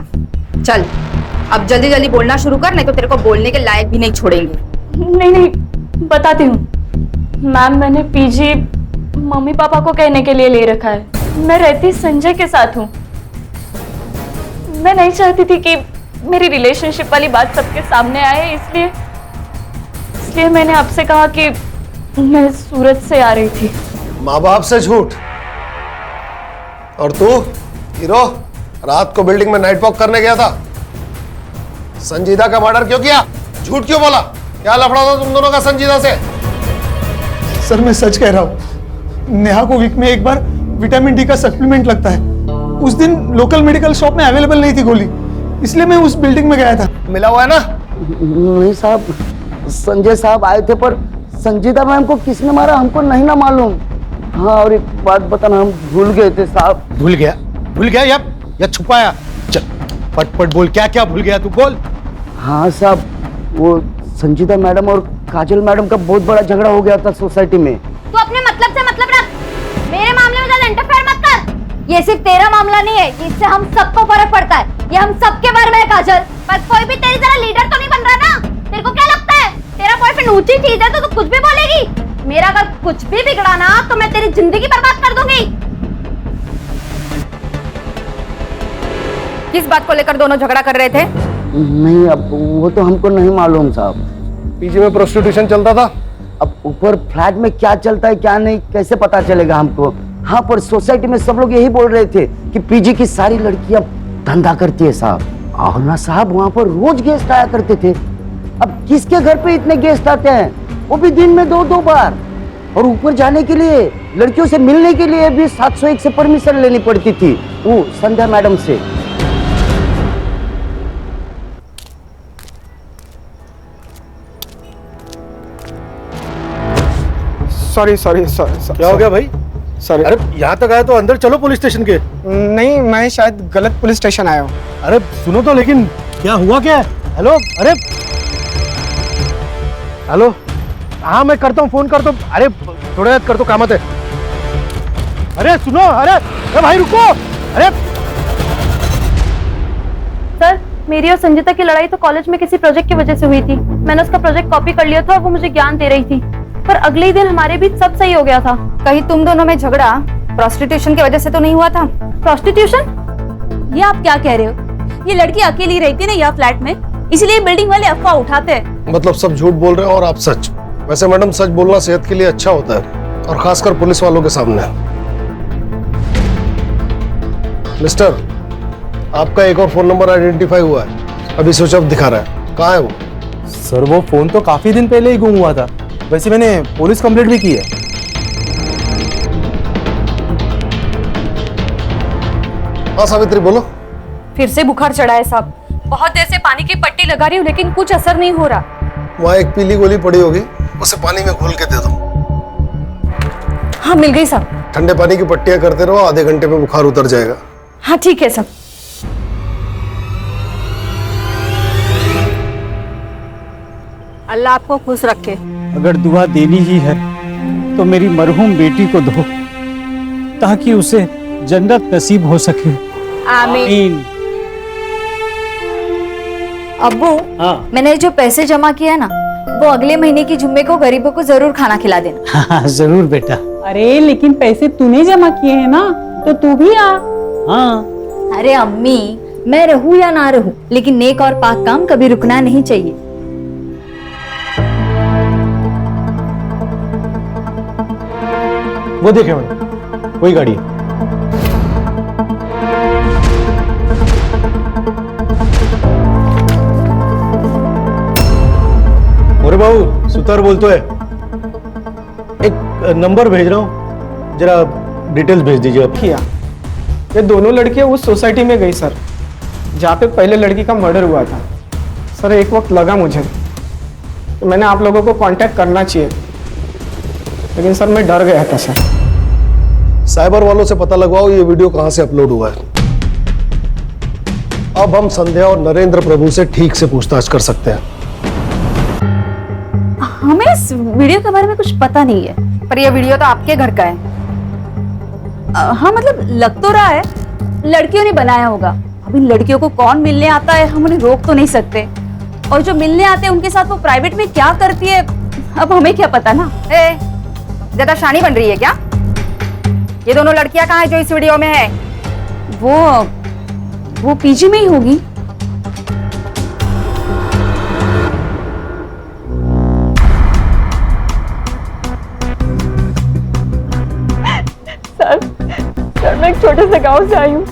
चल अब जल्दी जल्दी बोलना शुरू कर, नहीं तो तेरे को बोलने के लायक भी नहीं छोड़ेंगे। नहीं, बताती हूँ मैम। मैंने पीजी मम्मी पापा को कहने के लिए ले रखा है। मैं रहती संजय के साथ हूँ। मैं नहीं चाहती थी कि मेरी रिलेशनशिप वाली बात सबके सामने आए, इसलिए मैंने आपसे कहा कि मैं सूरत से आ रही थी। माँ बाप से झूठ। और तू हीरो रात को बिल्डिंग में नाइट वॉक करने गया था। संजीदा का मर्डर क्यों किया? झूठ क्यों बोला? क्या लफड़ा था तुम दोनों का संजीदा से? सर मैं सच कह रहा हूँ, नेहा को वीक में एक बार विटामिन डी का सप्लीमेंट लगता है। उस दिन लोकल मेडिकल शॉप में अवेलेबल नहीं थी गोली, इसलिए मैं उस बिल्डिंग में गया था। मिला हुआ है ना? नहीं साहब, संजय साहब आए थे, पर संजीदा मैम को किसने मारा हमको नहीं ना मालूम। हाँ, और एक बात बताना, हम भूल गए थे साहब। भूल गया या छुपाया? चल पट बोल, क्या क्या भूल गया तू, बोल। हाँ साहब, वो संजीदा मैडम और काजल मैडम का बहुत बड़ा झगड़ा हो गया था सोसाइटी में। तू अपने मतलब से मतलब रख, मेरे मामले में ज्यादा इंटरफेयर मत कर। ये सिर्फ तेरा मामला नहीं है, इससे हम सबको फर्क पड़ता है। ये हम सबके बारे में है काजल। पर कोई भी तेरी तरह लीडर तो नहीं बन रहा ना। तेरे को क्या लगता है तेरा बॉयफ्रेंड ऊंची चीज है तो तू कुछ भी बोलेगी? मेरा अगर कुछ भी बिगड़ा ना तो मैं तेरी जिंदगी बर्बाद कर दूंगी। किस बात को लेकर दोनों झगड़ा कर रहे थे? नहीं, अब वो तो हमको नहीं मालूम साहब। पीजी में प्रोस्टिट्यूशन चलता था। अब ऊपर फ्लैट में क्या चलता है क्या नहीं कैसे पता चलेगा हमको? हाँ, पर सोसाइटी में सब लोग यही बोल रहे थे कि पीजी की सारी लड़कियां धंधा करती है साहब। और ना साहब, वहाँ पर रोज गेस्ट आया करते थे। अब किसके घर पे इतने गेस्ट आते हैं, वो भी दिन में 2-2 बार। और ऊपर जाने के लिए, लड़कियों से मिलने के लिए भी 701 से परमिशन लेनी पड़ती थी, वो संध्या मैडम से। Sorry sorry sorry. क्या हो गया भाई? सॉरी। अरे यहाँ तक आए तो अंदर चलो पुलिस स्टेशन के। नहीं, मैं शायद गलत पुलिस स्टेशन आया हूँ। अरे सुनो तो, लेकिन क्या हुआ क्या है? हेलो, अरे हेलो, हाँ मैं करता हूँ, फोन करता हूँ। अरे थोड़ा याद कर, तो काम है। अरे सुनो, अरे भाई रुको। अरे सर, मेरी और संजीता की लड़ाई तो कॉलेज में किसी प्रोजेक्ट की वजह से हुई थी। मैंने उसका प्रोजेक्ट कॉपी कर लिया था और वो मुझे ज्ञान दे रही थी, पर अगले ही दिन हमारे बीच सब सही हो गया था। कहीं तुम दोनों में झगड़ा प्रोस्टिट्यूशन की वजह से तो नहीं हुआ था? प्रोस्टिट्यूशन? ये आप क्या कह रहे हो? ये लड़की अकेली रहती ना यहाँ फ्लैट में, इसलिए बिल्डिंग वाले अफवाह उठाते हैं। मतलब सब झूठ बोल रहे हो और आप सच। वैसे मैडम, सच बोलना सेहत के लिए अच्छा होता है, और खासकर पुलिस वालों के सामने। मिस्टर, आपका एक और फोन नंबर आइडेंटिफाई हुआ है, अभी स्विच ऑफ दिखा रहा है। कहाँ है वो? सर, वो फोन तो काफी दिन पहले ही गुम हुआ था। वैसे मैंने पुलिस कंप्लेंट भी की है। हाँ सावित्री, बोलो। फिर से बुखार चढ़ा है साहब। बहुत देर से पानी की पट्टी लगा रही हूँ लेकिन कुछ असर नहीं हो रहा। वहाँ एक पीली गोली पड़ी होगी, उसे पानी में घोल के दे दो। हाँ, मिल गई साहब। ठंडे पानी की पट्टियां करते रहो, आधे घंटे में बुखार उतर जाएगा। हाँ ठीक है साहब। अल्लाह आपको खुश रखे। अगर दुआ देनी ही है तो मेरी मरहूम बेटी को दो, ताकि उसे जन्नत नसीब हो सके। आमीन। अब्बू, मैंने जो पैसे जमा किया ना, वो अगले महीने की जुम्मे को गरीबों को जरूर खाना खिला देना। हाँ जरूर बेटा। अरे लेकिन पैसे तूने जमा किए हैं ना, तो तू भी आ। हाँ। अरे अम्मी, मैं रहूं या ना रहूं, लेकिन नेक और पाक काम कभी रुकना नहीं चाहिए। वो देखे मैडम, वही गाड़ी है। अरे बाबू, सुतार बोलतो है। एक नंबर भेज रहा हूँ, जरा डिटेल्स भेज दीजिए आप। किया, ये दोनों लड़कियां उस सोसाइटी में गई सर, जहाँ पे पहले लड़की का मर्डर हुआ था। सर, एक वक्त लगा मुझे तो मैंने आप लोगों को कांटेक्ट करना चाहिए, लेकिन सर मैं डर गया था सर। साइबर वालों से पता लगवाओ ये वीडियो कहाँ से अपलोड हुआ है। अब हम संध्या और नरेंद्र प्रभु से ठीक से पूछताछ कर सकते हैं। हमें इस वीडियो के बारे में कुछ पता नहीं है, पर यह वीडियो तो आपके घर का है। हाँ मतलब लग तो रहा है लड़कियों ने बनाया होगा। अब इन लड़कियों को कौन मिलने आता है, हम उन्हें रोक तो नहीं सकते, और जो मिलने आते हैं उनके साथ वो प्राइवेट में क्या करती है, अब हमें क्या पता ना। ज्यादा शानी बन रही है क्या? ये दोनों लड़कियां कहाँ है जो इस वीडियो में है? वो पीजी में ही होगी। सर, मैं एक छोटे से गांव से आई हूँ।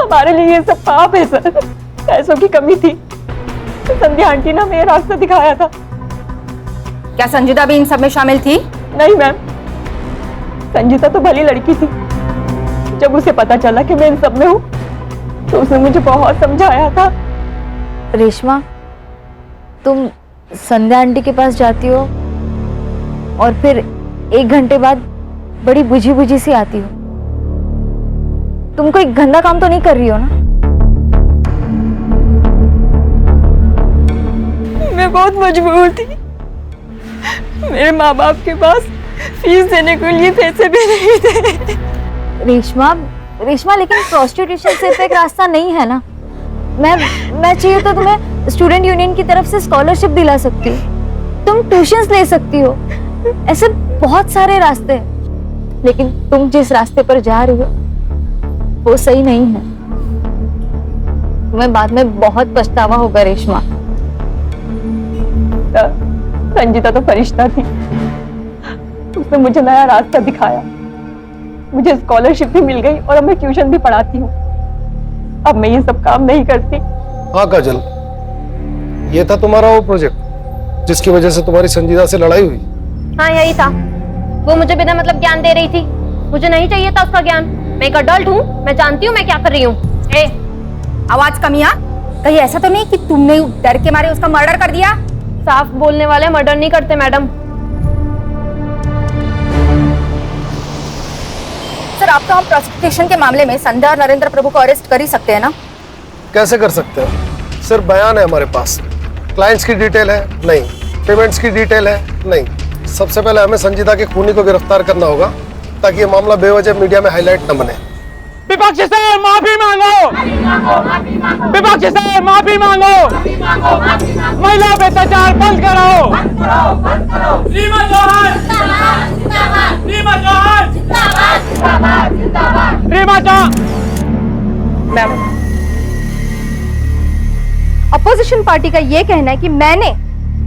हमारे लिए ये सब पाप है सर। पैसों की कमी थी, संध्या आंटी ने हमें रास्ता दिखाया था। क्या संजीता भी इन सब में शामिल थी? नहीं मैम, संजीता तो भली लड़की थी। जब उसे पता चला कि मैं इन सब में हूँ, तो उसने मुझे बहुत समझाया था। रेशमा, तुम संध्या आंटी के पास जाती हो और फिर 1 घंटे बाद बड़ी बुझी बुझी सी आती हो। तुम कोई गंदा काम तो नहीं कर रही हो ना? मैं बहुत मजबूर थी। मेरे माँ बाप के पास फीस देने के लिए पैसे भी नहीं थे। रेशमा, लेकिन प्रोस्टिट्यूशन सिर्फ एक रास्ता नहीं है ना। मैं चाहिए तो तुम्हें स्टूडेंट यूनियन की तरफ से स्कॉलरशिप दिला सकती हूँ, तुम ट्यूशंस ले सकती हो। ऐसे बहुत सारे रास्ते हैं, लेकिन तुम जिस रास्ते पर जा रही हो वो सही नहीं है। तुम्हें बाद में बहुत पछतावा होगा रेशमा। संजीता तो फरिश्ता थी, उसने मुझे नया रास्ता दिखाया। मुझे स्कॉलरशिप भी मिल गई और अब मैं ट्यूशन भी पढ़ाती हूँ। अब मैं ये सब काम नहीं करती। हाँ काजल, ये था तुम्हारा वो प्रोजेक्ट जिसकी वजह से तुम्हारी संजीता से लड़ाई हुई? हाँ यही था। वो मुझे बिना मतलब ज्ञान दे रही थी, मुझे नहीं चाहिए था उसका ज्ञान। मैं एक अडल्ट हूँ, मैं जानती हूँ मैं क्या कर रही हूँ। आवाज कमिया, कहीं ऐसा तो नहीं कि तुमने डर के मारे उसका मर्डर कर दिया? साफ बोलने वाले मर्डर नहीं करते मैडम। सर आप तो हम प्रोसिक्यूशन के मामले में संध्या और नरेंद्र प्रभु को अरेस्ट कर ही सकते हैं ना? कैसे कर सकते हैं? सिर्फ बयान है हमारे पास, क्लाइंट्स की डिटेल है नहीं, पेमेंट्स की डिटेल है नहीं। सबसे पहले हमें संजीदा के खूनी को गिरफ्तार करना होगा ताकि ये मामला बेवजह मीडिया में हाईलाइट न बने। विपक्ष से माफी मांगो, विपक्ष से माफी मांगो, महिला पे अत्याचार बंद करो। Reema Chauhan, Reema Chauhan, Reema Chauhan. Ma'am, opposition party का ये कहना है कि मैंने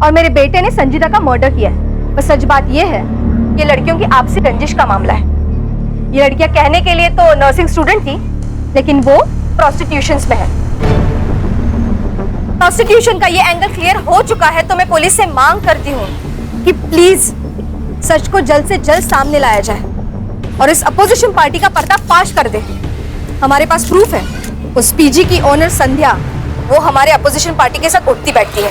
और मेरे बेटे ने संजीदा का मर्डर किया है, पर सच बात ये है कि लड़कियों की आपसी रंजिश का मामला है। ये लड़कियां कहने के लिए तो नर्सिंग स्टूडेंट थी, लेकिन वो प्रोस्टिट्यूशन में है। प्रोस्टिट्यूशन का ये एंगल क्लियर हो चुका है, तो मैं पुलिस से मांग करती हूँ कि प्लीज सच को जल्द से जल्द सामने लाया जाए और इस अपोजिशन पार्टी का पर्दाफाश कर दे। हमारे पास प्रूफ है, उस पीजी की ओनर संध्या वो हमारे अपोजिशन पार्टी के साथ उठती बैठती है।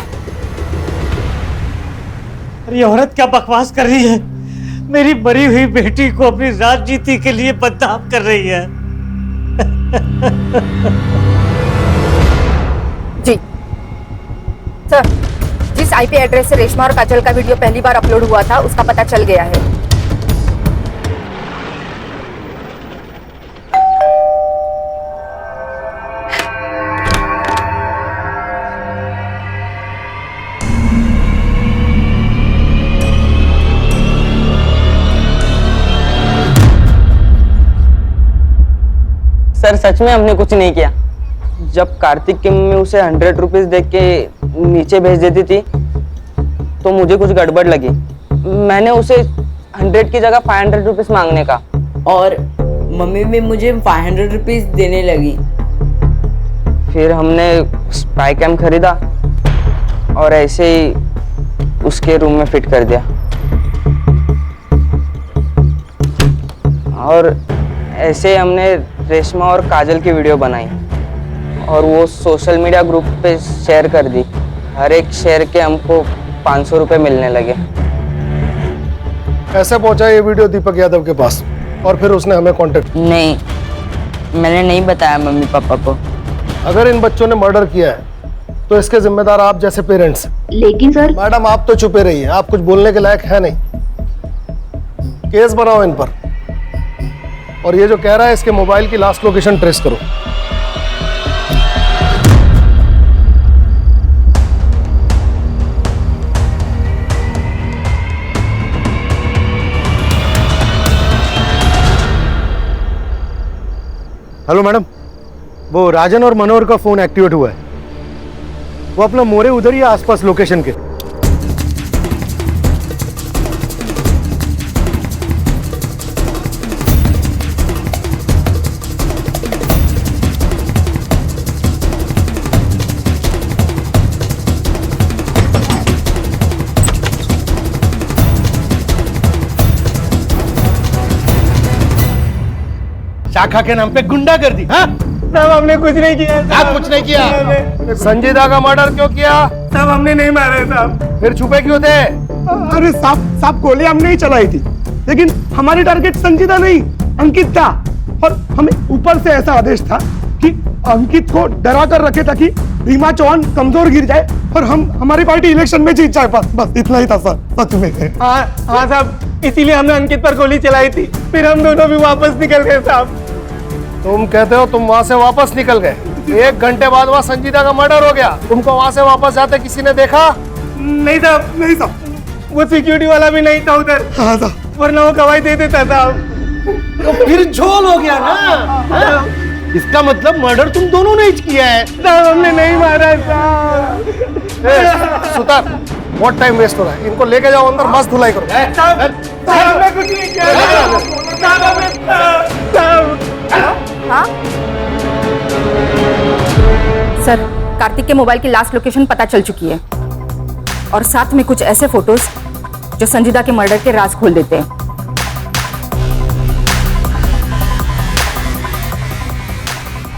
ये औरत क्या बकवास कर रही है? मेरी मरी हुई बेटी को अपनी राजनीति के लिए बदनाम कर रही है। जी सर, जिस आईपी एड्रेस से रेशमा और काजल का वीडियो पहली बार अपलोड हुआ था उसका पता चल गया है। सर सच में हमने कुछ नहीं किया। जब कार्तिक की मम्मी उसे 100 रुपीज देख के नीचे भेज देती थी तो मुझे कुछ गड़बड़ लगी। मैंने उसे 100 की जगह 500 रुपीज मांगने का, और मम्मी भी मुझे 500 रुपीज देने लगी। फिर हमने स्पाई कैम खरीदा और ऐसे ही उसके रूम में फिट कर दिया और ऐसे हमने रेशमा और काजल की वीडियो बनाई और वो सोशल मीडिया ग्रुप पे शेयर कर दी। हर एक शेयर के हमको 500 रुपए मिलने लगे। कैसे पहुंचा ये वीडियो दीपक यादव के पास और फिर उसने हमें कांटेक्ट? नहीं, मैंने नहीं बताया मम्मी पापा को। अगर इन बच्चों ने मर्डर किया है तो इसके जिम्मेदार आप जैसे पेरेंट्स। लेकिन सर मैडम आप तो छुपे रहिए, आप कुछ बोलने के लायक है नहीं। केस बनाओ इन पर, और ये जो कह रहा है इसके मोबाइल की लास्ट लोकेशन ट्रेस करो। हेलो मैडम, वो राजन और मनोहर का फोन एक्टिवेट हुआ है। वो अपना मोरे उधर ही आसपास लोकेशन के। शाखा के नाम पे गुंडा कर दी। हाँ? साहब हमने कुछ नहीं किया। आप कुछ नहीं किया? संजीदा का मर्डर क्यों किया? साहब हमने नहीं मारा साहब। फिर छुपे क्यों थे? अरे साहब गोली हमने ही चलाई थी, लेकिन हमारी टारगेट संजीदा नहीं अंकित था, और हमें ऊपर से ऐसा आदेश था कि अंकित को डरा कर रखे ताकि रीमा चौहान कमजोर गिर जाए और हमारी पार्टी इलेक्शन में जीत जाए। बस इतना ही था सर, सच में। हाँ साहब, इसीलिए हमने अंकित पर गोली चलाई थी। फिर हम दोनों भी वापस निकल गए साहब। तुम कहते हो तुम वहां से वापस निकल गए? 1 घंटे बाद वहां संजीदा का मर्डर हो गया। तुमको वहां से वापस जाते किसी ने देखा? नहीं साहब, नहीं साहब, वो सिक्योरिटी वाला भी नहीं था उधर। हाँ साहब, वरना वो गवाही दे देता साहब। तो फिर झोल हो गया ना। इसका मतलब मर्डर तुम दोनों ने ही किया है। साहब हमने नहीं मारा साहब। सुतार, बहुत टाइम वेस्ट हो रहा है, इनको लेके जाओ अंदर, मस्त धुलाई करो। साहब हमने कुछ नहीं किया। हाँ सर, कार्तिक के मोबाइल की लास्ट लोकेशन पता चल चुकी है, और साथ में कुछ ऐसे फोटोज जो संजीदा के मर्डर के राज खोल देते हैं।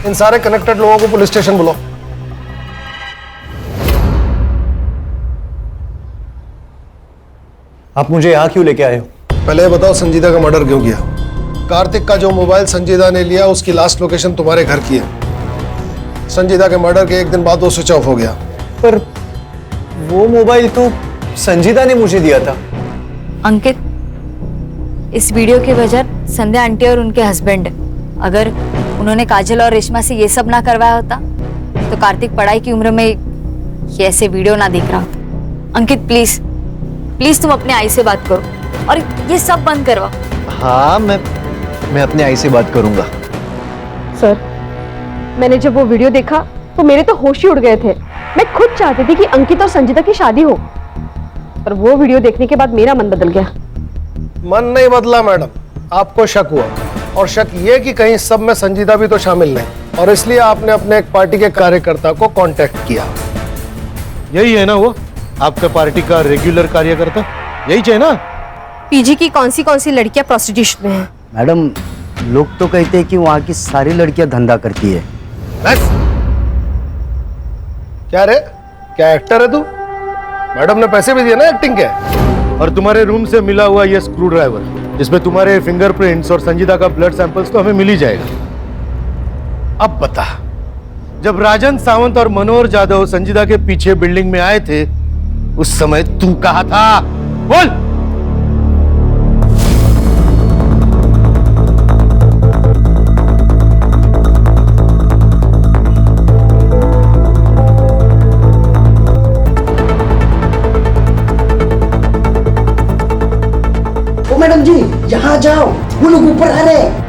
इन सारे कनेक्टेड लोगों को पुलिस स्टेशन बुलाओ। आप मुझे यहाँ क्यों लेके आए हो? पहले ये बताओ संजीदा का मर्डर क्यों किया? कार्तिक का जो मोबाइल संजीदा ने लिया उसकी लास्ट लोकेशन तुम्हारे घर की है। संजीदा के मर्डर के 1 दिन बाद वो स्विच ऑफ हो गया। पर वो मोबाइल तो संजीदा ने मुझे दिया था। अंकित, इस वीडियो की वजह संध्या आंटी और उनके हस्बैंड है। अगर उन्होंने काजल और रेशमा से ये सब ना करवाया होता तो कार्तिक पढ़ाई की उम्र में ये ऐसे वीडियो ना देख रहा होता। अंकित प्लीज प्लीज तुम अपने आई से बात करो और ये सब बंद करवाओ। हाँ, मैं अपने आई से बात करूंगा। सर, मैंने जब वो वीडियो देखा तो मेरे तो होश ही उड़ गए थे। मैं खुद चाहती थी कि अंकित और संजीदा की शादी हो, पर वो वीडियो देखने के बाद मेरा मन बदल गया। मन नहीं बदला मैडम, आपको शक हुआ, और शक ये कि कहीं सब में संजीदा भी तो शामिल नहीं, और इसलिए आपने अपने एक पार्टी के कार्यकर्ता को कांटेक्ट किया। यही है ना वो आपका पार्टी का रेगुलर कार्यकर्ता? यही चाहिए ना? पीजी की कौन सी लड़कियां प्रोस्टिट्यूशन में हैं? मैडम, लोग तो कहते हैं कि वहाँ की सारी लड़कियां धंधा करती है। बस क्या रे, क्या एक्टर है तू? मैडम ने पैसे भी दिए ना एक्टिंग के। और तुम्हारे रूम से मिला हुआ ये स्क्रू ड्राइवर जिसमें तुम्हारे फिंगरप्रिंट्स और संजीदा का ब्लड सैंपल्स तो हमें मिल ही जाएगा। अब बता, जब राजन सावंत और मनोहर जाधव संजीदा के पीछे बिल्डिंग में आए थे उस समय तू कहाँ था? बोल। ओ मैडम जी, यहाँ जाओ, वो लोग ऊपर आ रहे हैं।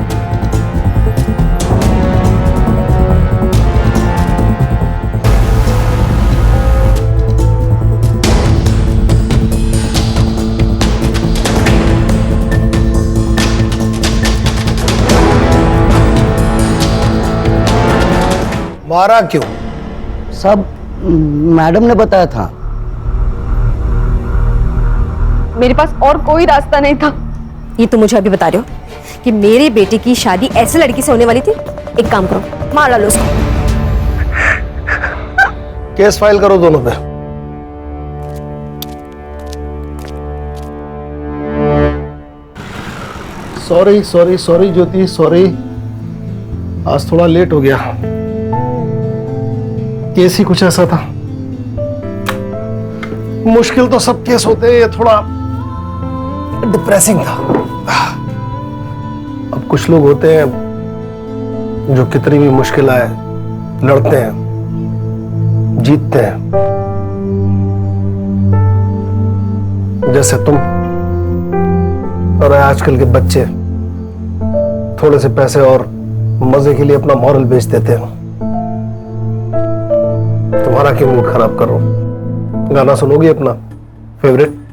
मारा क्यों? सब मैडम ने बताया था। मेरे पास और कोई रास्ता नहीं था। ये तो मुझे अभी बता रहे हो कि मेरे बेटे की शादी ऐसे लड़की से होने वाली थी? एक काम करो, मार डालो उसको। केस फाइल करो दोनों पे। सॉरी सॉरी सॉरी ज्योति, सॉरी, आज थोड़ा लेट हो गया। केस ही कुछ ऐसा था। मुश्किल तो सब केस होते हैं, ये थोड़ा डिप्रेसिंग था। अब कुछ लोग होते हैं जो कितनी भी मुश्किल आए लड़ते हैं, जीतते हैं, जैसे तुम। और आजकल के बच्चे थोड़े से पैसे और मजे के लिए अपना मॉरल बेच देते हैं। तुम्हारा क्यों मूड खराब करो? गाना सुनोगी अपना फेवरेट?